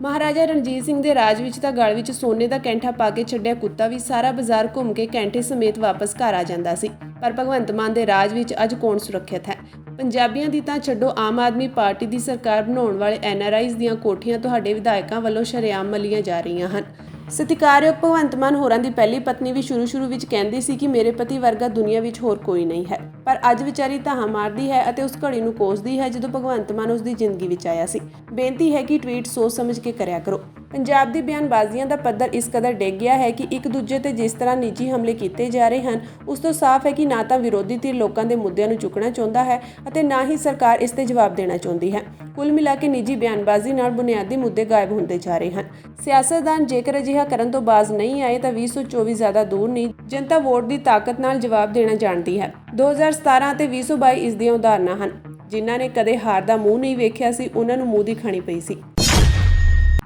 ਮਹਾਰਾਜਾ ਰਣਜੀਤ ਸਿੰਘ ਦੇ ਰਾਜ ਵਿੱਚ ਤਾਂ ਗਲ ਵਿੱਚ ਸੋਨੇ ਦਾ ਕੈਂਠਾ ਪਾ ਕੇ ਛੱਡਿਆ ਕੁੱਤਾ ਵੀ ਸਾਰਾ ਬਾਜ਼ਾਰ ਘੁੰਮ ਕੇ ਕੈਂਠੇ ਸਮੇਤ ਵਾਪਸ ਘਰ ਆ ਜਾਂਦਾ ਸੀ, ਪਰ ਭਗਵੰਤ ਮਾਨ ਦੇ ਰਾਜ ਵਿੱਚ ਅੱਜ ਕੌਣ ਸੁਰੱਖਿਅਤ ਹੈ? ਪੰਜਾਬੀਆਂ ਦੀ ਤਾਂ ਛੱਡੋ, ਆਮ ਆਦਮੀ ਪਾਰਟੀ ਦੀ ਸਰਕਾਰ ਬਣਾਉਣ ਵਾਲੇ NRIs ਦੀਆਂ ਕੋਠੀਆਂ ਤੁਹਾਡੇ ਵਿਧਾਇਕਾਂ ਵੱਲੋਂ ਸ਼ਰੇਆਮ ਮਲੀਆਂ ਜਾ ਰਹੀਆਂ ਹਨ। ਸਤਿਕਾਰਯੋਗ ਭਗਵੰਤ ਮਾਨ ਹੋਰਾਂ ਦੀ ਪਹਿਲੀ ਪਤਨੀ ਵੀ ਸ਼ੁਰੂ ਵਿੱਚ ਕਹਿੰਦੀ ਸੀ ਕਿ ਮੇਰੇ ਪਤੀ ਵਰਗਾ ਦੁਨੀਆ ਵਿੱਚ ਹੋਰ ਕੋਈ ਨਹੀਂ ਹੈ, ਪਰ ਅੱਜ ਵਿਚਾਰੀ ਧਾਹਾਂ ਮਾਰਦੀ ਹੈ ਅਤੇ ਉਸ ਘੜੀ ਨੂੰ ਕੋਸਦੀ ਹੈ ਜਦੋਂ ਭਗਵੰਤ ਮਾਨ ਉਸ ਦੀ ਜ਼ਿੰਦਗੀ ਵਿੱਚ ਆਇਆ ਸੀ। ਬੇਨਤੀ ਹੈ ਕਿ ਟਵੀਟ ਸੋਚ ਸਮਝ ਕੇ ਕਰਿਆ ਕਰੋ। ਪੰਜਾਬ ਦੀ ਬਿਆਨਬਾਜ਼ੀਆਂ ਦਾ ਪੱਧਰ ਇਸ ਕਦਰ ਡਿੱਗ ਗਿਆ ਹੈ ਕਿ ਇੱਕ ਦੂਜੇ ਤੇ ਜਿਸ ਤਰ੍ਹਾਂ ਨਿੱਜੀ ਹਮਲੇ ਕੀਤੇ ਜਾ ਰਹੇ ਹਨ, ਉਸ ਤੋਂ ਸਾਫ਼ ਹੈ ਕਿ ਨਾ ਤਾਂ ਵਿਰੋਧੀ ਧਿਰ ਲੋਕਾਂ ਦੇ ਮੁੱਦਿਆਂ ਨੂੰ ਚੁੱਕਣਾ ਚਾਹੁੰਦਾ ਹੈ ਅਤੇ ਨਾ ਹੀ ਸਰਕਾਰ ਇਸ ਤੇ ਜਵਾਬ ਦੇਣਾ ਚਾਹੁੰਦੀ ਹੈ। ਕੁੱਲ ਮਿਲਾ ਕੇ ਨਿੱਜੀ ਬਿਆਨਬਾਜ਼ੀ ਨਾਲ ਬੁਨਿਆਦੀ ਮੁੱਦੇ ਗਾਇਬ ਹੁੰਦੇ ਜਾ ਰਹੇ ਹਨ। ਸਿਆਸਤਦਾਨ ਜੇਕਰ ਅਜਿਹਾ ਕਰਨ ਤੋਂ ਬਾਜ਼ ਨਹੀਂ ਆਏ ਤਾਂ 2024 ਜ਼ਿਆਦਾ ਦੂਰ ਨਹੀਂ। ਜਨਤਾ ਵੋਟ ਦੀ ਤਾਕਤ ਨਾਲ ਜਵਾਬ ਦੇਣਾ ਜਾਣਦੀ ਹੈ। 2017 ਅਤੇ 2022 ਇਸ ਦੀਆਂ ਉਦਾਹਰਨਾਂ ਹਨ। ਜਿਨ੍ਹਾਂ ਨੇ ਕਦੇ ਹਾਰ ਦਾ ਮੂੰਹ ਨਹੀਂ ਵੇਖਿਆ ਸੀ, ਉਹਨਾਂ ਨੂੰ ਮੂੰਹ ਦੀ ਖਾਣੀ ਪਈ ਸੀ।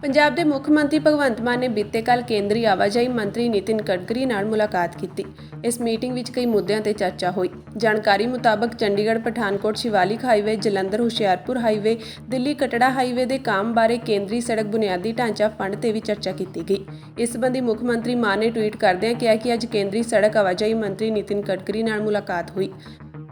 ਪੰਜਾਬ ਦੇ ਮੁੱਖ ਮੰਤਰੀ ਭਗਵੰਤ ਮਾਨ ਨੇ ਬੀਤੇ ਕੱਲ੍ਹ ਕੇਂਦਰੀ ਆਵਾਜਾਈ ਮੰਤਰੀ ਨਿਤਿਨ ਗਡਕਰੀ ਨਾਲ ਮੁਲਾਕਾਤ ਕੀਤੀ। ਇਸ ਮੀਟਿੰਗ ਵਿੱਚ ਕਈ ਮੁੱਦਿਆਂ ਤੇ ਚਰਚਾ ਹੋਈ। ਜਾਣਕਾਰੀ ਮੁਤਾਬਕ Chandigarh Pathankot Shivalik highway, Jalandhar Hoshiarpur highway, Delhi Katra highway ਦੇ ਕੰਮ ਬਾਰੇ ਕੇਂਦਰੀ ਸੜਕ ਬੁਨਿਆਦੀ ਢਾਂਚਾ ਫੰਡ ਤੇ ਵੀ ਚਰਚਾ ਕੀਤੀ ਗਈ। ਇਸ ਸੰਬੰਧੀ ਮੁੱਖ ਮੰਤਰੀ ਮਾਨ ਨੇ ਟਵੀਟ ਕਰਦਿਆਂ ਕਿਹਾ ਕਿ ਅੱਜ ਕੇਂਦਰੀ ਸੜਕ ਆਵਾਜਾਈ ਮੰਤਰੀ ਨਿਤਿਨ ਗਡਕਰੀ ਨਾਲ ਮੁਲਾਕਾਤ ਹੋਈ।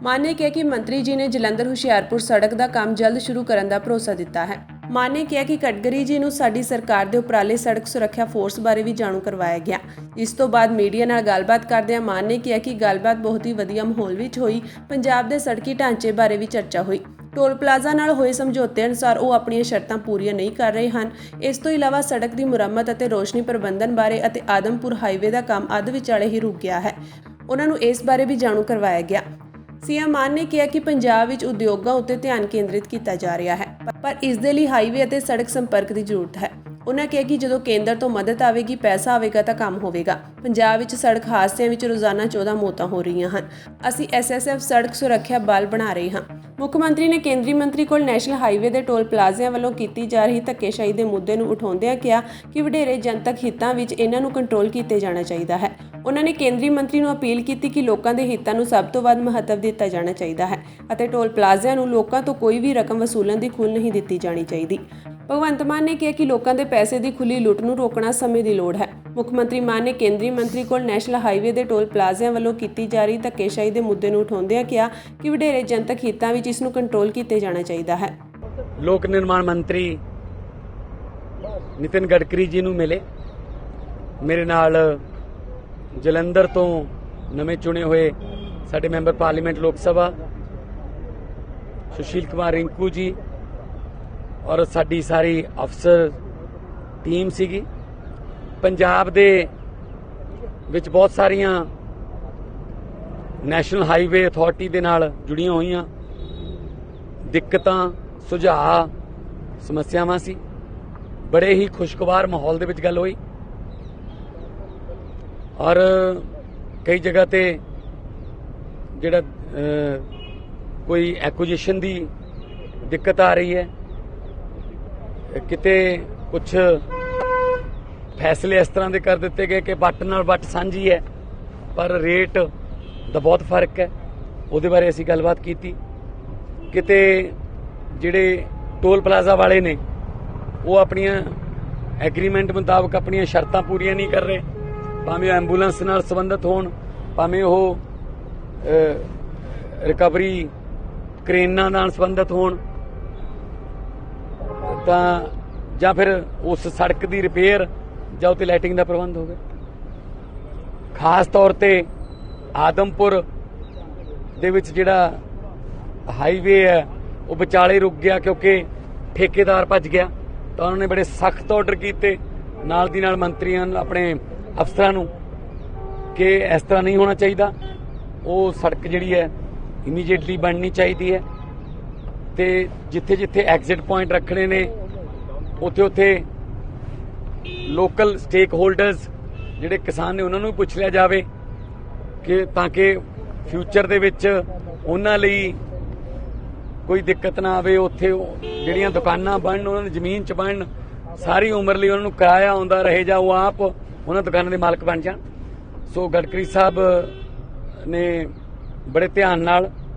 ਮਾਨ ਨੇ ਕਿਹਾ ਕਿ ਮੰਤਰੀ ਜੀ ਨੇ ਜਲੰਧਰ ਹੁਸ਼ਿਆਰਪੁਰ ਸੜਕ ਦਾ ਕੰਮ ਜਲਦ ਸ਼ੁਰੂ ਕਰਨ ਦਾ ਭਰੋਸਾ ਦਿੱਤਾ ਹੈ। ਮਾਨ ਨੇ ਕਿਹਾ ਕਿ ਗਡਕਰੀ ਜੀ ਨੂੰ ਸਾਡੀ ਸਰਕਾਰ ਦੇ ਉਪਰਾਲੇ ਸੜਕ ਸੁਰੱਖਿਆ ਫੋਰਸ ਬਾਰੇ ਵੀ ਜਾਣੂ ਕਰਵਾਇਆ ਗਿਆ। ਇਸ ਤੋਂ ਬਾਅਦ ਮੀਡੀਆ ਨਾਲ ਗੱਲਬਾਤ ਕਰਦਿਆਂ ਮਾਨ ਨੇ ਕਿਹਾ ਕਿ ਗੱਲਬਾਤ ਬਹੁਤ ਹੀ ਵਧੀਆ ਮਾਹੌਲ ਵਿੱਚ ਹੋਈ। ਪੰਜਾਬ ਦੇ ਸੜਕੀ ਢਾਂਚੇ ਬਾਰੇ ਵੀ ਚਰਚਾ ਹੋਈ। ਟੋਲ ਪਲਾਜ਼ਾ ਨਾਲ ਹੋਏ ਸਮਝੌਤੇ ਅਨੁਸਾਰ ਉਹ ਆਪਣੀਆਂ ਸ਼ਰਤਾਂ ਪੂਰੀਆਂ ਨਹੀਂ ਕਰ ਰਹੇ ਹਨ। ਇਸ ਤੋਂ ਇਲਾਵਾ ਸੜਕ ਦੀ ਮੁਰੰਮਤ ਅਤੇ ਰੋਸ਼ਨੀ ਪ੍ਰਬੰਧਨ ਬਾਰੇ ਅਤੇ ਆਦਮਪੁਰ ਹਾਈਵੇ ਦਾ ਕੰਮ ਅੱਧ ਵਿਚਾਲੇ ਹੀ ਰੁਕ ਗਿਆ ਹੈ। ਉਹਨਾਂ ਨੂੰ ਇਸ ਬਾਰੇ ਵੀ ਜਾਣੂ ਕਰਵਾਇਆ ਗਿਆ। ਸੀਐਮ ਮਾਨ ਨੇ ਕਿਹਾ ਕਿ ਪੰਜਾਬ ਵਿੱਚ ਉਦਯੋਗਾਂ ਉੱਤੇ ਧਿਆਨ ਕੇਂਦਰਿਤ ਕੀਤਾ ਜਾ ਰਿਹਾ ਹੈ, ਪਰ ਇਸ ਦੇ ਲਈ ਹਾਈਵੇ ਅਤੇ ਸੜਕ ਸੰਪਰਕ ਦੀ ਜ਼ਰੂਰਤ ਹੈ। ਉਹਨਾਂ ਕਿਹਾ ਕਿ ਜਦੋਂ ਕੇਂਦਰ ਤੋਂ ਮਦਦ ਆਵੇਗੀ, ਪੈਸਾ ਆਵੇਗਾ ਤਾਂ ਕੰਮ ਹੋਵੇਗਾ। ਪੰਜਾਬ ਵਿੱਚ ਸੜਕ ਹਾਦਸਿਆਂ ਵਿੱਚ ਰੋਜ਼ਾਨਾ 14 ਮੌਤਾਂ ਹੋ ਰਹੀਆਂ ਹਨ। ਅਸੀਂ SSF ਸੜਕ ਸੁਰੱਖਿਆ ਬਲ ਬਣਾ ਰਹੇ ਹਾਂ। ਮੁੱਖ ਮੰਤਰੀ ਨੇ ਕੇਂਦਰੀ ਮੰਤਰੀ ਕੋਲ ਨੈਸ਼ਨਲ ਹਾਈਵੇ ਦੇ ਟੋਲ ਪਲਾਜ਼ਿਆਂ ਵੱਲੋਂ ਕੀਤੀ ਜਾ ਰਹੀ ਧੱਕੇਸ਼ਾਹੀ ਦੇ ਮੁੱਦੇ ਨੂੰ ਉਠਾਉਂਦਿਆਂ ਕਿਹਾ ਕਿ ਵਡੇਰੇ ਜਨਤਕ ਹਿੱਤਾਂ ਵਿੱਚ ਇਹਨਾਂ ਨੂੰ ਕੰਟਰੋਲ ਕੀਤੇ ਜਾਣਾ ਚਾਹੀਦਾ ਹੈ। ਉਹਨਾਂ ਨੇ ਕੇਂਦਰੀ ਮੰਤਰੀ ਨੂੰ ਅਪੀਲ ਕੀਤੀ ਕਿ ਲੋਕਾਂ ਦੇ ਹਿੱਤਾਂ ਨੂੰ ਸਭ ਤੋਂ ਵੱਧ ਮਹੱਤਵ ਦਿੱਤਾ ਜਾਣਾ ਚਾਹੀਦਾ ਹੈ ਅਤੇ ਟੋਲ ਪਲਾਜ਼ਿਆਂ ਨੂੰ ਲੋਕਾਂ ਤੋਂ ਕੋਈ ਵੀ ਰਕਮ ਵਸੂਲਣ ਦੀ ਖੁੱਲ੍ਹ ਨਹੀਂ ਦਿੱਤੀ ਜਾਣੀ ਚਾਹੀਦੀ। ਭਗਵੰਤ ਮਾਨ ਨੇ ਕਿਹਾ ਕਿ ਲੋਕਾਂ ਦੇ ਪੈਸੇ ਦੀ ਖੁੱਲ੍ਹੀ ਲੁੱਟ ਨੂੰ ਰੋਕਣਾ ਸਮੇਂ ਦੀ ਲੋੜ ਹੈ। ਮੁੱਖ ਮੰਤਰੀ ਮਾਨ ਨੇ ਕੇਂਦਰੀ ਮੰਤਰੀ ਕੋਲ ਨੈਸ਼ਨਲ ਹਾਈਵੇ ਦੇ ਟੋਲ ਪਲਾਜ਼ਿਆਂ ਵੱਲੋਂ ਕੀਤੀ ਜਾ ਰਹੀ ਧੱਕੇਸ਼ਾਹੀ ਦੇ ਮੁੱਦੇ ਨੂੰ ਉਠਾਉਂਦਿਆਂ ਕਿਹਾ ਕਿ ਵਡੇਰੇ ਜਨਤਕ ਹਿੱਤਾਂ ਵਿੱਚ ਇਸ ਨੂੰ ਕੰਟਰੋਲ ਕੀਤੇ ਜਾਣਾ ਚਾਹੀਦਾ ਹੈ। ਲੋਕ ਨਿਰਮਾਣ ਮੰਤਰੀ ਨਿਤਿਨ ਗਡਕਰੀ ਜੀ ਨੂੰ ਮਿਲੇ। ਮੇਰੇ ਨਾਲ ਜਲੰਧਰ ਤੋਂ ਨਵੇਂ ਚੁਣੇ ਹੋਏ ਸਾਡੇ ਮੈਂਬਰ ਪਾਰਲੀਮੈਂਟ ਲੋਕ ਸਭਾ ਸੁਸ਼ੀਲ ਕੁਮਾਰ ਰਿੰਕੂ ਜੀ ਔਰ ਸਾਡੀ ਸਾਰੀ ਅਫਸਰ ਟੀਮ ਸੀਗੀ। ਪੰਜਾਬ ਦੇ ਵਿੱਚ ਬਹੁਤ ਸਾਰੀਆਂ ਨੈਸ਼ਨਲ ਹਾਈਵੇ ਅਥਾਰਟੀ ਦੇ ਨਾਲ ਜੁੜੀਆਂ ਹੋਈਆਂ ਦਿੱਕਤਾਂ, ਸੁਝਾਅ, ਸਮੱਸਿਆਵਾਂ ਸੀ। ਬੜੇ ਹੀ ਖੁਸ਼ਗਵਾਰ ਮਾਹੌਲ ਦੇ ਵਿੱਚ ਗੱਲ ਹੋਈ ਔਰ ਕਈ ਜਗ੍ਹਾ ਤੇ ਜਿਹੜਾ ਕੋਈ ਐਕੁਜੀਸ਼ਨ ਦੀ ਦਿੱਕਤ ਆ ਰਹੀ ਹੈ, ਕਿਤੇ ਕੁਝ ਫੈਸਲੇ ਇਸ ਤਰ੍ਹਾਂ ਦੇ ਕਰ ਦਿੱਤੇ ਗਏ ਕਿ ਵੱਟ ਨਾਲ ਵੱਟ ਸਾਂਝੀ ਹੈ ਪਰ ਰੇਟ ਦਾ ਬਹੁਤ ਫਰਕ ਹੈ। ਉਹਦੇ ਬਾਰੇ ਅਸੀਂ ਗੱਲਬਾਤ ਕੀਤੀ। ਕਿਤੇ ਜਿਹੜੇ ਟੋਲ ਪਲਾਜ਼ਾ ਵਾਲੇ ਨੇ ਉਹ ਆਪਣੀਆਂ ਐਗਰੀਮੈਂਟ ਮੁਤਾਬਕ ਆਪਣੀਆਂ ਸ਼ਰਤਾਂ ਪੂਰੀਆਂ ਨਹੀਂ ਕਰ ਰਹੇ, ਭਾਵੇਂ ਉਹ ਐਂਬੂਲੈਂਸ ਨਾਲ ਸੰਬੰਧਿਤ ਹੋਣ, ਭਾਵੇਂ ਉਹ ਰਿਕਵਰੀ ਕ੍ਰੇਨਾਂ ਨਾਲ ਸੰਬੰਧਿਤ ਹੋਣ, ਤਾਂ ਜਾਂ ਫਿਰ ਉਸ ਸੜਕ ਦੀ ਰਿਪੇਅਰ ਜਾਂ ਉੱਤੇ ਲਾਈਟਿੰਗ ਦਾ ਪ੍ਰਬੰਧ ਹੋਵੇ। ਖਾਸ ਤੌਰ ਤੇ ਆਦਮਪੁਰ ਦੇ ਵਿੱਚ ਜਿਹੜਾ ਹਾਈਵੇ ਹੈ ਉਹ ਵਿਚਾਲੇ ਰੁਕ ਗਿਆ ਕਿਉਂਕਿ ਠੇਕੇਦਾਰ ਭੱਜ ਗਿਆ। ਤਾਂ ਉਹਨਾਂ ਨੇ ਬੜੇ ਸਖਤ ਆਰਡਰ ਕੀਤੇ ਨਾਲ ਦੀ ਨਾਲ ਮੰਤਰੀਆਂ ਨੂੰ, ਆਪਣੇ ਅਫਸਰਾਂ ਨੂੰ, ਕਿ ਇਸ ਤਰ੍ਹਾਂ ਨਹੀਂ ਹੋਣਾ ਚਾਹੀਦਾ। ਉਹ ਸੜਕ ਜਿਹੜੀ ਹੈ ਇਮੀਡੀਏਟਲੀ ਬਣਨੀ ਚਾਹੀਦੀ ਹੈ ਤੇ ਜਿੱਥੇ ਜਿੱਥੇ ਐਗਜ਼ਿਟ ਪੁਆਇੰਟ ਰੱਖਣੇ ਨੇ ਉੱਥੇ ਉੱਥੇ ਲੋਕਲ ਸਟੇਕ ਹੋਲਡਰਸ ਜਿਹੜੇ ਕਿਸਾਨ ਨੇ ਉਹਨਾਂ ਨੂੰ ਪੁੱਛ ਲਿਆ ਜਾਵੇ ਕਿ ਤਾਂ ਕਿ ਫਿਊਚਰ ਦੇ ਵਿੱਚ ਉਹਨਾਂ ਲਈ ਕੋਈ ਦਿੱਕਤ ਨਾ ਆਵੇ, ਉੱਥੇ ਜਿਹੜੀਆਂ ਦੁਕਾਨਾਂ ਬਣਨ ਉਹਨਾਂ ਨੂੰ ਜ਼ਮੀਨ 'ਚ ਬਣਨ, ਸਾਰੀ ਉਮਰ ਲਈ ਉਹਨਾਂ ਨੂੰ ਕਿਰਾਇਆ ਆਉਂਦਾ ਰਹੇ ਜਾਂ ਉਹ ਆਪ ਉਹਨਾਂ ਦੁਕਾਨਾਂ ਦੇ ਮਾਲਕ ਬਣ ਜਾਣ। ਸੋ ਗਡਕਰੀ ਸਾਹਿਬ ਨੇ ਬੜੇ ਧਿਆਨ ਨਾਲ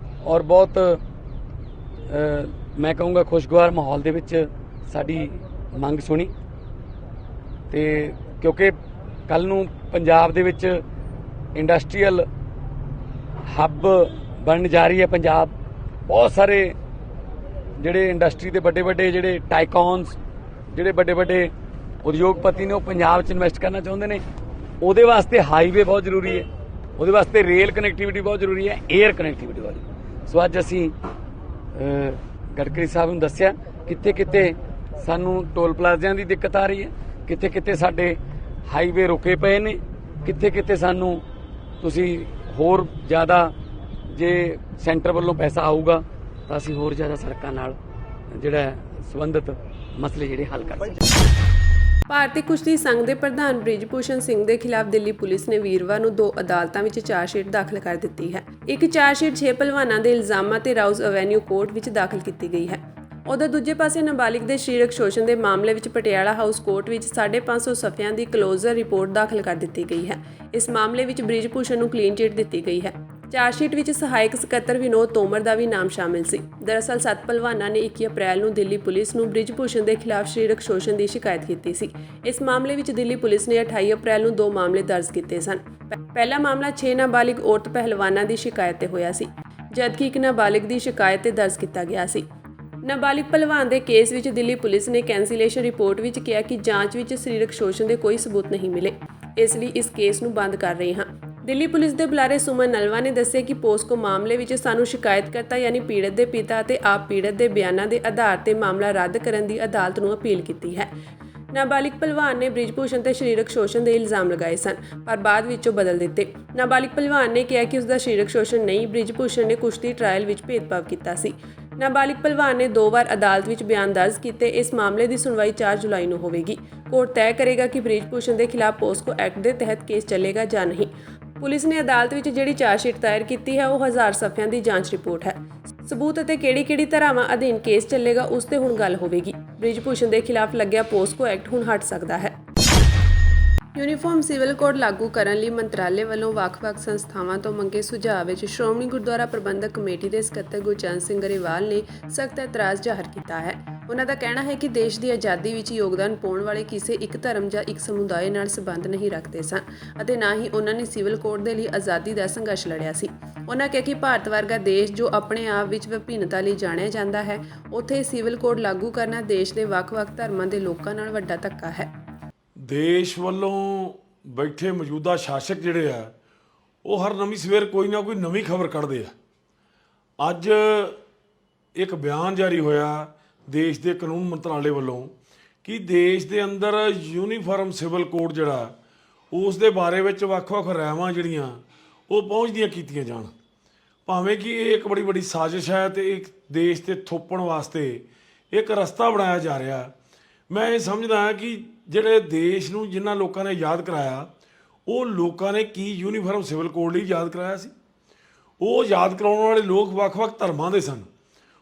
ਔਰ ਬਹੁਤ ਮੈਂ ਕਹੂੰਗਾ ਖੁਸ਼ਗਵਾਰ ਮਾਹੌਲ ਦੇ ਵਿੱਚ ਸਾਡੀ ਮੰਗ ਸੁਣੀ, ਤੇ ਕਿਉਂਕਿ ਕੱਲ ਨੂੰ ਪੰਜਾਬ ਦੇ ਵਿੱਚ ਇੰਡਸਟਰੀਅਲ ਹੱਬ ਬਣਨ ਜਾ ਰਹੀ ਹੈ ਪੰਜਾਬ। ਬਹੁਤ ਸਾਰੇ ਜਿਹੜੇ ਇੰਡਸਟਰੀ ਦੇ ਵੱਡੇ ਵੱਡੇ ਜਿਹੜੇ ਟਾਈਕੌਨਸ, ਜਿਹੜੇ ਵੱਡੇ ਵੱਡੇ ਉਦਯੋਗਪਤੀ ਨੇ, ਉਹ ਪੰਜਾਬ 'ਚ ਇਨਵੈਸਟ ਕਰਨਾ ਚਾਹੁੰਦੇ ਨੇ। ਉਹਦੇ ਵਾਸਤੇ ਹਾਈਵੇ ਬਹੁਤ ਜ਼ਰੂਰੀ ਹੈ, ਉਹਦੇ ਵਾਸਤੇ ਰੇਲ ਕਨੈਕਟੀਵਿਟੀ ਬਹੁਤ ਜ਼ਰੂਰੀ ਹੈ, 에ਅਰ ਕਨੈਕਟੀਵਿਟੀ ਵਾਲੀ। ਸੋ ਅੱਜ ਅਸੀਂ ਗਡਕਰੀ ਸਾਹਿਬ ਨੂੰ ਦੱਸਿਆ ਕਿੱਥੇ ਕਿੱਥੇ ਸਾਨੂੰ ਟੋਲ ਪਲਾਜ਼ਿਆਂ ਦੀ ਦਿੱਕਤ ਆ ਰਹੀ ਹੈ, ਕਿੱਥੇ ਕਿੱਥੇ ਸਾਡੇ ਹਾਈਵੇ ਰੁਕੇ ਪਏ ਨੇ, ਕਿੱਥੇ ਕਿੱਥੇ ਸਾਨੂੰ ਤੁਸੀਂ ਹੋਰ ਜ਼ਿਆਦਾ ਜੇ ਸੈਂਟਰ ਵੱਲੋਂ ਪੈਸਾ ਆਊਗਾ ਤਾਂ ਅਸੀਂ ਹੋਰ ਜ਼ਿਆਦਾ ਸੜਕਾਂ ਨਾਲ ਜਿਹੜਾ ਸੰਬੰਧਿਤ ਮਸਲੇ ਜਿਹੜੇ ਹੱਲ ਕਰ ਸਕਦੇ। ਭਾਰਤੀ ਕੁਸ਼ਤੀ ਸੰਘ ਦੇ ਪ੍ਰਧਾਨ ਬ੍ਰਿਜ ਭੂਸ਼ਣ ਸਿੰਘ ਦੇ ਖਿਲਾਫ ਦਿੱਲੀ ਪੁਲਿਸ ਨੇ ਵੀਰਵਾਰ ਨੂੰ 2 ਅਦਾਲਤਾਂ ਵਿੱਚ ਚਾਰਜਸ਼ੀਟ ਦਾਖਲ ਕਰ ਦਿੱਤੀ ਹੈ। ਇੱਕ ਚਾਰਜਸ਼ੀਟ 6 ਪਹਿਲਵਾਨਾਂ ਦੇ ਇਲਜ਼ਾਮਾਂ ਤੇ ਰਾਉਜ਼ ਐਵੇਨਿਊ ਕੋਰਟ ਵਿੱਚ ਦਾਖਲ ਕੀਤੀ ਗਈ ਹੈ। ਉਧਰ ਦੂਜੇ ਪਾਸੇ ਨਾਬਾਲਿਗ ਦੇ ਸਰੀਰਕ ਸ਼ੋਸ਼ਣ ਦੇ ਮਾਮਲੇ ਵਿੱਚ ਪਟਿਆਲਾ ਹਾਊਸ ਕੋਰਟ ਵਿੱਚ 550 ਸਫ਼ਿਆਂ ਦੀ ਕਲੋਜ਼ਰ ਰਿਪੋਰਟ ਦਾਖਲ ਕਰ ਦਿੱਤੀ ਗਈ ਹੈ। ਇਸ ਮਾਮਲੇ ਵਿੱਚ ਬ੍ਰਿਜ ਭੂਸ਼ਣ ਨੂੰ ਕਲੀਨ ਚਿੱਟ ਦਿੱਤੀ ਗਈ ਹੈ। ਚਾਰਜਸ਼ੀਟ ਵਿੱਚ ਸਹਾਇਕ ਸਕੱਤਰ ਵਿਨੋਦ ਤੋਮਰ ਦਾ ਵੀ ਨਾਮ ਸ਼ਾਮਿਲ ਸੀ। ਦਰਅਸਲ 7 ਪਹਿਲਵਾਨਾਂ ਨੇ 21 ਅਪ੍ਰੈਲ ਨੂੰ ਦਿੱਲੀ ਪੁਲਿਸ ਨੂੰ ਬ੍ਰਿਜ ਭੂਸ਼ਣ ਦੇ ਖਿਲਾਫ ਸਰੀਰਕ ਸ਼ੋਸ਼ਣ ਦੀ ਸ਼ਿਕਾਇਤ ਕੀਤੀ ਸੀ। ਇਸ ਮਾਮਲੇ ਵਿੱਚ ਦਿੱਲੀ ਪੁਲਿਸ ਨੇ 28 ਅਪ੍ਰੈਲ ਨੂੰ 2 ਮਾਮਲੇ ਦਰਜ ਕੀਤੇ ਸਨ। ਪਹਿਲਾ ਮਾਮਲਾ 6 ਨਾਬਾਲਿਗ ਔਰਤ ਪਹਿਲਵਾਨਾਂ ਦੀ ਸ਼ਿਕਾਇਤ ਤੇ ਹੋਇਆ ਸੀ, ਜਦਕਿ ਇੱਕ ਨਾਬਾਲਿਗ ਦੀ ਸ਼ਿਕਾਇਤ ਤੇ ਦਰਜ ਕੀਤਾ ਗਿਆ ਸੀ। ਨਾਬਾਲਿਗ ਪਹਿਲਵਾਨ ਦੇ ਕੇਸ ਵਿੱਚ ਦਿੱਲੀ ਪੁਲਿਸ ਨੇ ਕੈਂਸੀਲੇਸ਼ਨ ਰਿਪੋਰਟ ਵਿੱਚ ਕਿਹਾ ਕਿ ਜਾਂਚ ਵਿੱਚ ਸਰੀਰਕ ਸ਼ੋਸ਼ਣ ਦੇ ਕੋਈ ਸਬੂਤ ਨਹੀਂ ਮਿਲੇ, ਇਸ ਲਈ ਇਸ ਕੇਸ ਨੂੰ ਬੰਦ ਕਰ ਰਹੇ ਹਾਂ। ਦਿੱਲੀ ਪੁਲਿਸ ਦੇ ਬੁਲਾਰੇ ਸੁਮਨ ਨਲਵਾ ਨੇ ਦੱਸਿਆ ਕਿ ਪੋਸਕੋ ਮਾਮਲੇ ਵਿੱਚ ਸਾਨੂੰ ਸ਼ਿਕਾਇਤਕਰਤਾ ਯਾਨੀ ਪੀੜਤ ਦੇ ਪਿਤਾ ਅਤੇ ਆਪ ਪੀੜਤ ਦੇ ਬਿਆਨਾਂ ਦੇ ਆਧਾਰ ਤੇ ਮਾਮਲਾ ਰੱਦ ਕਰਨ ਦੀ ਅਦਾਲਤ ਨੂੰ ਅਪੀਲ ਕੀਤੀ ਹੈ। ਨਾਬਾਲਿਗ ਪਹਿਲਵਾਨ ਨੇ ਬ੍ਰਿਜ ਭੂਸ਼ਣ ਤੇ ਸਰੀਰਕ ਸ਼ੋਸ਼ਣ ਦੇ ਇਲਜ਼ਾਮ ਲਗਾਏ ਸਨ, ਪਰ ਬਾਅਦ ਵਿੱਚੋਂ ਬਦਲ ਦਿੱਤੇ। ਨਾਬਾਲਿਗ ਪਹਿਲਵਾਨ ਨੇ ਕਿਹਾ ਕਿ ਉਸ ਦਾ ਸਰੀਰਕ ਸ਼ੋਸ਼ਣ ਨਹੀਂ, ਬ੍ਰਿਜ ਭੂਸ਼ਣ ਨੇ ਕੁਸ਼ਤੀ ਟ੍ਰਾਇਲ ਵਿੱਚ ਭੇਦਭਾਵ ਕੀਤਾ ਸੀ। ਨਾਬਾਲਿਗ ਪਹਿਲਵਾਨ ਨੇ 2 ਵਾਰ ਅਦਾਲਤ ਵਿੱਚ ਬਿਆਨ ਦਰਜ ਕੀਤੇ। ਇਸ ਮਾਮਲੇ ਦੀ ਸੁਣਵਾਈ 4 ਜੁਲਾਈ ਨੂੰ ਹੋਵੇਗੀ। ਕੋਰਟ ਤੈਅ ਕਰੇਗਾ ਕਿ ਬ੍ਰਿਜ ਭੂਸ਼ਣ ਦੇ ਖਿਲਾਫ ਪੋਸਕੋ ਐਕਟ ਦੇ ਤਹਿਤ ਕੇਸ ਚੱਲੇਗਾ ਜਾਂ ਨਹੀਂ। ਪੁਲਿਸ ਨੇ ਅਦਾਲਤ ਵਿੱਚ ਜਿਹੜੀ ਚਾਰਜਸ਼ੀਟ ਦਾਇਰ ਕੀਤੀ ਹੈ ਉਹ 1000 ਸਫ਼ਿਆਂ ਦੀ ਜਾਂਚ ਰਿਪੋਰਟ ਹੈ। ਸਬੂਤ ਅਤੇ ਕਿਹੜੀ ਧਾਰਾਵਾਂ ਅਧੀਨ ਕੇਸ ਚੱਲੇਗਾ ਉਸ ਤੇ ਹੁਣ ਗੱਲ ਹੋਵੇਗੀ। ਬ੍ਰਿਜ ਭੂਸ਼ਣ ਦੇ ਖਿਲਾਫ ਲੱਗਿਆ ਪੋਸਕੋ ਐਕਟ ਹੁਣ ਹਟ ਸਕਦਾ ਹੈ। ਯੂਨੀਫਾਰਮ ਸਿਵਲ ਕੋਡ ਲਾਗੂ ਕਰਨ ਲਈ ਮੰਤਰਾਲੇ ਵੱਲੋਂ ਵੱਖ-ਵੱਖ ਸੰਸਥਾਵਾਂ ਤੋਂ ਮੰਗੇ ਸੁਝਾਅ ਵਿੱਚ ਸ਼੍ਰੋਮਣੀ ਗੁਰਦੁਆਰਾ ਪ੍ਰਬੰਧਕ ਕਮੇਟੀ ਦੇ ਸਕੱਤਰ ਗੁਰਚਰਨ ਸਿੰਘ ਗਰੇਵਾਲ ਨੇ ਸਖਤ ਇਤਰਾਜ਼ ਜ਼ਾਹਰ ਕੀਤਾ ਹੈ। ਉਹਨਾਂ ਦਾ ਕਹਿਣਾ ਹੈ ਕਿ ਦੇਸ਼ ਦੀ ਆਜ਼ਾਦੀ ਵਿੱਚ ਯੋਗਦਾਨ ਪਾਉਣ ਵਾਲੇ ਕਿਸੇ ਇੱਕ ਧਰਮ ਜਾਂ ਇੱਕ ਸਮੁਦਾਇ ਨਾਲ ਸੰਬੰਧ ਨਹੀਂ ਰੱਖਦੇ ਸਨ ਅਤੇ ਨਾ ਹੀ ਉਹਨਾਂ ਨੇ ਸਿਵਲ ਕੋਡ ਦੇ ਲਈ ਆਜ਼ਾਦੀ ਦਾ ਸੰਘਰਸ਼ ਲੜਿਆ ਸੀ। ਉਹਨਾਂ ਕਿਹਾ ਕਿ ਭਾਰਤ ਵਰਗਾ ਦੇਸ਼ ਜੋ ਆਪਣੇ ਆਪ ਵਿੱਚ ਵਿਭਿੰਨਤਾ ਲਈ ਜਾਣਿਆ ਜਾਂਦਾ ਹੈ, ਉੱਥੇ ਸਿਵਲ ਕੋਡ ਲਾਗੂ ਕਰਨਾ ਦੇਸ਼ ਦੇ ਵੱਖ-ਵੱਖ ਧਰਮਾਂ ਦੇ ਲੋਕਾਂ ਨਾਲ ਵੱਡਾ ਧੱਕਾ ਹੈ। ਦੇਸ਼ ਵੱਲੋਂ ਬੈਠੇ ਮੌਜੂਦਾ ਸ਼ਾਸਕ ਜਿਹੜੇ ਆ ਉਹ ਹਰ ਨਵੀਂ ਸਵੇਰ ਕੋਈ ਨਾ ਕੋਈ ਨਵੀਂ ਖਬਰ ਕੱਢਦੇ ਆ। ਅੱਜ ਇੱਕ ਬਿਆਨ ਜਾਰੀ ਹੋਇਆ ਦੇਸ਼ ਦੇ ਕਾਨੂੰਨ ਮੰਤਰਾਲੇ ਵੱਲੋਂ ਕਿ ਦੇਸ਼ ਦੇ ਅੰਦਰ ਯੂਨੀਫਾਰਮ ਸਿਵਲ ਕੋਡ ਜਿਹੜਾ ਉਸ ਦੇ ਬਾਰੇ ਵਿੱਚ ਵੱਖ-ਵੱਖ ਰਾਵਾਂ ਜਿਹੜੀਆਂ ਉਹ ਪਹੁੰਚਦੀਆਂ ਕੀਤੀਆਂ ਜਾਣ, ਭਾਵੇਂ ਕਿ ਇਹ ਇੱਕ ਬੜੀ ਵੱਡੀ ਸਾਜ਼ਿਸ਼ ਹੈ ਤੇ ਇੱਕ ਦੇਸ਼ ਤੇ ਥੋਪਣ ਵਾਸਤੇ ਇੱਕ ਰਸਤਾ ਬਣਾਇਆ ਜਾ ਰਿਹਾ। ਮੈਂ ਇਹ ਸਮਝਦਾ ਹਾਂ ਕਿ ਜਿਹੜੇ ਦੇਸ਼ ਨੂੰ ਜਿਨ੍ਹਾਂ ਲੋਕਾਂ ਨੇ ਯਾਦ ਕਰਾਇਆ ਉਹ ਲੋਕਾਂ ਨੇ ਕੀ ਯੂਨੀਫਾਰਮ ਸਿਵਲ ਕੋਡ ਲਈ ਯਾਦ ਕਰਾਇਆ ਸੀ? ਉਹ ਯਾਦ ਕਰਾਉਣ ਵਾਲੇ ਲੋਕ ਵੱਖ-ਵੱਖ ਧਰਮਾਂ ਦੇ ਸਨ,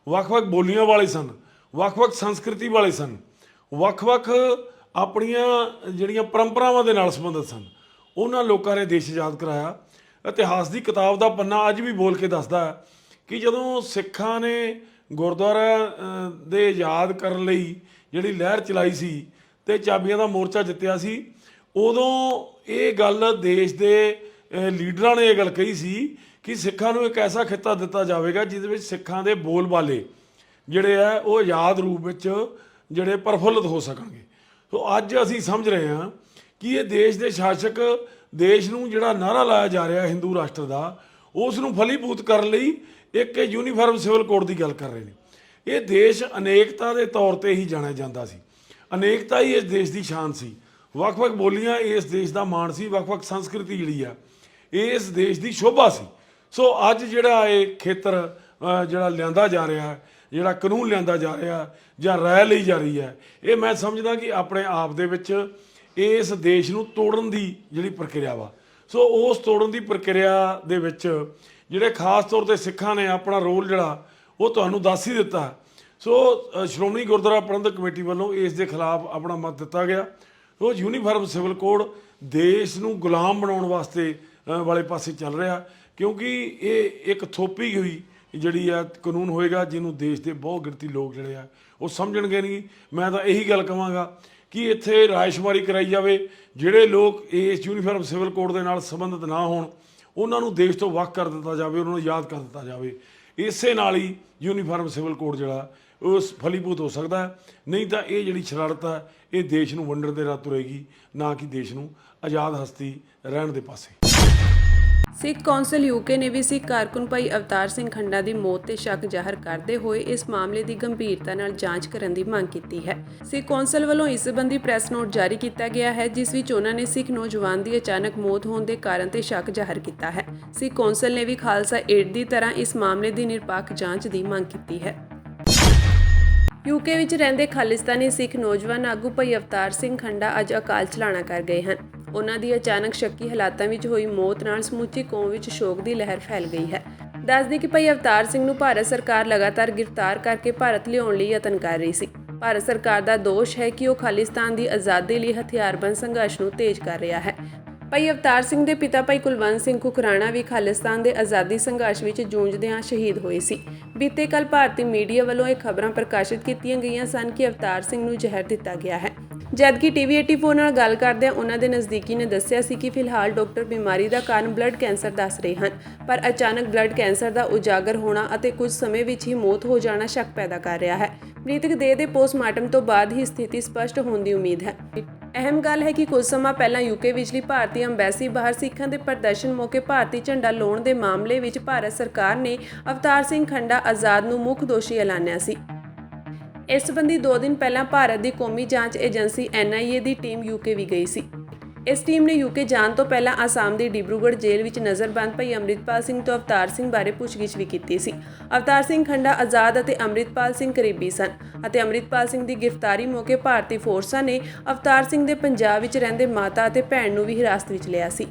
ਵੱਖ-ਵੱਖ ਬੋਲੀਆਂ ਵਾਲੇ ਸਨ, ਵੱਖ-ਵੱਖ ਸੰਸਕ੍ਰਿਤੀ ਵਾਲੇ ਸਨ, ਵੱਖ-ਵੱਖ ਆਪਣੀਆਂ ਜਿਹੜੀਆਂ ਪਰੰਪਰਾਵਾਂ ਦੇ ਨਾਲ ਸੰਬੰਧਿਤ ਸਨ। ਉਹਨਾਂ ਲੋਕਾਂ ਨੇ ਦੇਸ਼ ਆਜ਼ਾਦ ਕਰਾਇਆ। ਇਤਿਹਾਸ ਦੀ ਕਿਤਾਬ ਦਾ ਪੰਨਾ ਅੱਜ ਵੀ ਬੋਲ ਕੇ ਦੱਸਦਾ ਕਿ ਜਦੋਂ ਸਿੱਖਾਂ ਨੇ ਗੁਰਦੁਆਰਾ ਦੇ ਆਜ਼ਾਦ ਕਰਨ ਲਈ ਜਿਹੜੀ ਲਹਿਰ ਚਲਾਈ ਸੀ ਤੇ ਚਾਬੀਆਂ ਦਾ ਮੋਰਚਾ ਜਿੱਤਿਆ ਸੀ, ਉਦੋਂ ਇਹ ਗੱਲ ਦੇਸ਼ ਦੇ ਲੀਡਰਾਂ ਨੇ ਇਹ ਗੱਲ ਕਹੀ ਸੀ ਕਿ ਸਿੱਖਾਂ ਨੂੰ ਇੱਕ ਐਸਾ ਖਿੱਤਾ ਦਿੱਤਾ ਜਾਵੇਗਾ ਜਿਹਦੇ ਵਿੱਚ ਸਿੱਖਾਂ ਦੇ ਬੋਲ ਬਾਲੇ ਜਿਹੜੇ ਆ ਉਹ ਆਜ਼ਾਦ ਰੂਪ ਵਿੱਚ ਜਿਹੜੇ ਪ੍ਰਫੁੱਲਤ ਹੋ ਸਕਣਗੇ। ਸੋ ਅੱਜ ਅਸੀਂ ਸਮਝ ਰਹੇ ਹਾਂ ਕਿ ਇਹ ਦੇਸ਼ ਦੇ ਸ਼ਾਸਕ ਦੇਸ਼ ਨੂੰ ਜਿਹੜਾ ਨਾਅਰਾ ਲਾਇਆ ਜਾ ਰਿਹਾ ਹਿੰਦੂ ਰਾਸ਼ਟਰ ਦਾ, ਉਸ ਨੂੰ ਫਲੀਭੂਤ ਕਰਨ ਲਈ ਇੱਕ ਯੂਨੀਫਾਰਮ ਸਿਵਲ ਕੋਡ ਦੀ ਗੱਲ ਕਰ ਰਹੇ ਨੇ। ਇਹ ਦੇਸ਼ ਅਨੇਕਤਾ ਦੇ ਤੌਰ ਤੇ ਹੀ ਜਾਣਿਆ ਜਾਂਦਾ ਸੀ, ਅਨੇਕਤਾ ਹੀ ਇਸ ਦੇਸ਼ ਦੀ ਸ਼ਾਨ ਸੀ, ਵੱਖ-ਵੱਖ ਬੋਲੀਆਂ ਇਸ ਦੇਸ਼ ਦਾ ਮਾਣ ਸੀ, ਵੱਖ-ਵੱਖ ਸੰਸਕ੍ਰਿਤੀ ਜਿਹੜੀ ਆ ਇਸ ਦੇਸ਼ ਦੀ ਸ਼ੋਭਾ ਸੀ। ਸੋ ਅੱਜ ਜਿਹੜਾ ਇਹ ਖੇਤਰ ਜਿਹੜਾ ਲਿਆਂਦਾ ਜਾ ਰਿਹਾ, ਜਿਹੜਾ ਕਾਨੂੰਨ ਲਿਆਂਦਾ ਜਾ ਰਿਹਾ ਜਾਂ ਰਾਇ ਲਈ ਜਾ ਰਹੀ ਹੈ, ਇਹ ਮੈਂ ਸਮਝਦਾ ਕਿ ਆਪਣੇ ਆਪ ਦੇ ਵਿੱਚ ਇਸ ਦੇਸ਼ ਨੂੰ ਤੋੜਨ ਦੀ ਜਿਹੜੀ ਪ੍ਰਕਿਰਿਆ ਵਾ। ਸੋ ਉਸ ਤੋੜਨ ਦੀ ਪ੍ਰਕਿਰਿਆ ਦੇ ਵਿੱਚ ਜਿਹੜੇ ਖਾਸ ਤੌਰ ਤੇ ਸਿੱਖਾਂ ਨੇ ਆਪਣਾ ਰੋਲ ਜਿਹੜਾ ਉਹ ਤੁਹਾਨੂੰ ਦੱਸ ਹੀ ਦਿੱਤਾ। ਸੋ ਸ਼੍ਰੋਮਣੀ ਗੁਰਦੁਆਰਾ ਪ੍ਰਬੰਧਕ ਕਮੇਟੀ ਵੱਲੋਂ ਇਸ ਦੇ ਖਿਲਾਫ ਆਪਣਾ ਮਤ ਦਿੱਤਾ ਗਿਆ। ਉਹ ਯੂਨੀਫਾਰਮ ਸਿਵਲ ਕੋਡ ਦੇਸ਼ ਨੂੰ ਗੁਲਾਮ ਬਣਾਉਣ ਵਾਸਤੇ ਵਾਲੇ ਪਾਸੇ ਚੱਲ ਰਿਹਾ, ਕਿਉਂਕਿ ਇਹ ਇੱਕ ਥੋਪੀ ਹੋਈ ਜਿਹੜੀ ਆ ਕਾਨੂੰਨ ਹੋਏਗਾ, ਜਿਹਨੂੰ ਦੇਸ਼ ਦੇ ਬਹੁਤ ਗਿਣਤੀ ਲੋਕ ਜਿਹੜੇ ਆ ਉਹ ਸਮਝਣਗੇ ਨਹੀਂ। ਮੈਂ ਤਾਂ ਇਹੀ ਗੱਲ ਕਹਾਂਗਾ ਕਿ ਇੱਥੇ ਰਾਇਸ਼ੁਮਾਰੀ ਕਰਾਈ ਜਾਵੇ, ਜਿਹੜੇ ਲੋਕ ਇਸ ਯੂਨੀਫਾਰਮ ਸਿਵਲ ਕੋਡ ਦੇ ਨਾਲ ਸੰਬੰਧਿਤ ਨਾ ਹੋਣ ਉਹਨਾਂ ਨੂੰ ਦੇਸ਼ ਤੋਂ ਵੱਖ ਕਰ ਦਿੱਤਾ ਜਾਵੇ, ਉਹਨਾਂ ਨੂੰ ਯਾਦ ਕਰ ਦਿੱਤਾ ਜਾਵੇ। ਇਸੇ ਨਾਲ ਹੀ ਯੂਨੀਫਾਰਮ ਸਿਵਲ ਕੋਡ ਜਿਹੜਾ ਉਹ ਫਲੀਭੂਤ ਹੋ ਸਕਦਾ ਹੈ। ਨਹੀਂ ਤਾਂ ਇਹ ਜਿਹੜੀ ਸ਼ਰਾਰਤ ਹੈ ਇਹ ਦੇਸ਼ ਨੂੰ ਵੰਡਣ ਦੇ ਰਾਹ ਤੁਰੇਗੀ, ਨਾ ਕਿ ਦੇਸ਼ ਨੂੰ ਆਜ਼ਾਦ ਹਸਤੀ ਰਹਿਣ ਦੇ ਪਾਸੇ। ਸਿੱਖ ਕੌਂਸਲ ਯੂਕੇ ਨੇ ਵੀ ਸਿੱਖ ਕਾਰਕੁਨ ਭਾਈ ਅਵਤਾਰ ਸਿੰਘ ਖੰਡਾ ਦੀ ਮੌਤ ਤੇ ਸ਼ੱਕ ਜ਼ਾਹਰ ਕਰਦੇ ਹੋਏ ਇਸ ਮਾਮਲੇ ਦੀ ਗੰਭੀਰਤਾ ਨਾਲ ਜਾਂਚ ਕਰਨ ਦੀ ਮੰਗ ਕੀਤੀ ਹੈ। ਸਿੱਖ ਕੌਂਸਲ ਵੱਲੋਂ ਇਸ ਸੰਬੰਧੀ ਪ੍ਰੈਸ ਨੋਟ ਜਾਰੀ ਕੀਤਾ ਗਿਆ ਹੈ, ਜਿਸ ਵਿੱਚ ਉਹਨਾਂ ਨੇ ਸਿੱਖ ਨੌਜਵਾਨ ਦੀ ਅਚਾਨਕ ਮੌਤ ਹੋਣ ਦੇ ਕਾਰਨ ਤੇ ਸ਼ੱਕ ਜ਼ਾਹਰ ਕੀਤਾ ਹੈ। ਸਿੱਖ ਕੌਂਸਲ ਨੇ ਵੀ ਖਾਲਸਾ ਏਡ ਦੀ ਤਰ੍ਹਾਂ ਇਸ ਮਾਮਲੇ ਦੀ ਨਿਰਪੱਖ ਜਾਂਚ ਦੀ ਮੰਗ ਕੀਤੀ ਹੈ। ਯੂਕੇ ਵਿੱਚ ਰਹਿੰਦੇ ਖਾਲਿਸਤਾਨੀ ਸਿੱਖ ਨੌਜਵਾਨ ਆਗੂ ਭਾਈ ਅਵਤਾਰ ਸਿੰਘ ਖੰਡਾ ਅੱਜ ਅਕਾਲ ਚਲਾਣਾ ਕਰ ਗਏ ਹਨ। ਉਹਨਾਂ ਦੀ ਅਚਾਨਕ ਸ਼ੱਕੀ ਹਾਲਾਤਾਂ ਵਿੱਚ ਹੋਈ ਮੌਤ ਨਾਲ ਸਮੁੱਚੀ ਕੌਮ ਵਿੱਚ ਸ਼ੋਕ ਦੀ ਲਹਿਰ ਫੈਲ ਗਈ ਹੈ। ਦੱਸਦੀ ਕਿ ਭਾਈ ਅਵਤਾਰ ਸਿੰਘ ਨੂੰ ਭਾਰਤ ਸਰਕਾਰ ਲਗਾਤਾਰ ਗ੍ਰਿਫਤਾਰ ਕਰਕੇ ਭਾਰਤ ਲਿਆਉਣ ਲਈ ਯਤਨ ਕਰ ਰਹੀ ਸੀ। ਭਾਰਤ ਸਰਕਾਰ ਦਾ ਦੋਸ਼ ਹੈ ਕਿ ਉਹ ਖਾਲਿਸਤਾਨ ਦੀ ਆਜ਼ਾਦੀ ਲਈ ਹਥਿਆਰਬੰਦ ਸੰਘਰਸ਼ ਨੂੰ ਤੇਜ਼ ਕਰ ਰਿਹਾ ਹੈ। ਭਾਈ ਅਵਤਾਰ ਸਿੰਘ ਦੇ ਪਿਤਾ ਭਾਈ ਕੁਲਵੰਤ ਸਿੰਘ ਕੁਕਰਾਣਾ ਵੀ ਖਾਲਿਸਤਾਨ ਦੇ ਆਜ਼ਾਦੀ ਸੰਘਰਸ਼ ਵਿੱਚ ਜੂਝਦਿਆਂ ਸ਼ਹੀਦ ਹੋਏ ਸੀ। ਬੀਤੇ ਕੱਲ੍ਹ ਭਾਰਤੀ ਮੀਡੀਆ ਵੱਲੋਂ ਇਹ ਖਬਰਾਂ ਪ੍ਰਕਾਸ਼ਿਤ ਕੀਤੀਆਂ ਗਈਆਂ ਸਨ ਕਿ ਅਵਤਾਰ ਸਿੰਘ ਨੂੰ ਜ਼ਹਿਰ ਦਿੱਤਾ ਗਿਆ ਹੈ, ਜਦਕਿ ਟੀਵੀ 84 ਨਾਲ ਗੱਲ ਕਰਦਿਆਂ ਉਹਨਾਂ ਦੇ ਨਜ਼ਦੀਕੀ ਨੇ ਦੱਸਿਆ ਸੀ ਕਿ ਫਿਲਹਾਲ ਡਾਕਟਰ ਬਿਮਾਰੀ ਦਾ ਕਾਰਨ ਬਲੱਡ ਕੈਂਸਰ ਦੱਸ ਰਹੇ ਹਨ, ਪਰ ਅਚਾਨਕ ਬਲੱਡ ਕੈਂਸਰ ਦਾ ਉਜਾਗਰ ਹੋਣਾ ਅਤੇ ਕੁਝ ਸਮੇਂ ਵਿੱਚ ਹੀ ਮੌਤ ਹੋ ਜਾਣਾ ਸ਼ੱਕ ਪੈਦਾ ਕਰ ਰਿਹਾ ਹੈ। ਮ੍ਰਿਤਕ ਦੇਹ ਦੇ ਪੋਸਟਮਾਰਟਮ ਤੋਂ ਬਾਅਦ ਹੀ ਸਥਿਤੀ ਸਪਸ਼ਟ ਹੋਣ ਦੀ ਉਮੀਦ ਹੈ। ਅਹਿਮ ਗੱਲ ਹੈ ਕਿ ਕੁਝ ਸਮਾਂ ਪਹਿਲਾਂ ਯੂਕੇ ਵਿਚਲੀ ਭਾਰਤੀ ਅੰਬੈਸੀ ਬਾਹਰ ਸਿੱਖਾਂ ਦੇ ਪ੍ਰਦਰਸ਼ਨ ਮੌਕੇ ਭਾਰਤੀ ਝੰਡਾ ਲਾਉਣ ਦੇ ਮਾਮਲੇ ਵਿੱਚ ਭਾਰਤ ਸਰਕਾਰ ਨੇ ਅਵਤਾਰ ਸਿੰਘ ਖੰਡਾ ਆਜ਼ਾਦ ਨੂੰ ਮੁੱਖ ਦੋਸ਼ੀ ਐਲਾਨਿਆ ਸੀ। ਇਸ ਸੰਬੰਧੀ 2 ਦਿਨ ਪਹਿਲਾਂ ਭਾਰਤ ਦੀ ਕੌਮੀ ਜਾਂਚ ਏਜੰਸੀ NIA ਦੀ ਟੀਮ ਯੂਕੇ ਵੀ ਗਈ ਸੀ। ਇਸ ਟੀਮ ਨੇ ਯੂਕੇ ਜਾਣ ਤੋਂ ਪਹਿਲਾਂ ਆਸਾਮ ਦੀ ਡਿਬਰੂਗੜ੍ਹ ਜੇਲ੍ਹ ਵਿੱਚ ਨਜ਼ਰਬੰਦ ਭਾਈ ਅੰਮ੍ਰਿਤਪਾਲ ਸਿੰਘ ਤੋਂ ਅਵਤਾਰ ਸਿੰਘ ਬਾਰੇ ਪੁੱਛਗਿੱਛ ਵੀ ਕੀਤੀ ਸੀ। ਅਵਤਾਰ ਸਿੰਘ ਖੰਡਾ ਆਜ਼ਾਦ ਅਤੇ ਅੰਮ੍ਰਿਤਪਾਲ ਸਿੰਘ ਕਰੀਬੀ ਸਨ ਅਤੇ ਅੰਮ੍ਰਿਤਪਾਲ ਸਿੰਘ ਦੀ ਗ੍ਰਿਫਤਾਰੀ ਮੌਕੇ ਭਾਰਤੀ ਫੋਰਸਾਂ ਨੇ ਅਵਤਾਰ ਸਿੰਘ ਦੇ ਪੰਜਾਬ ਵਿੱਚ ਰਹਿੰਦੇ ਮਾਤਾ ਅਤੇ ਭੈਣ ਨੂੰ ਵੀ ਹਿਰਾਸਤ ਵਿੱਚ ਲਿਆ ਸੀ।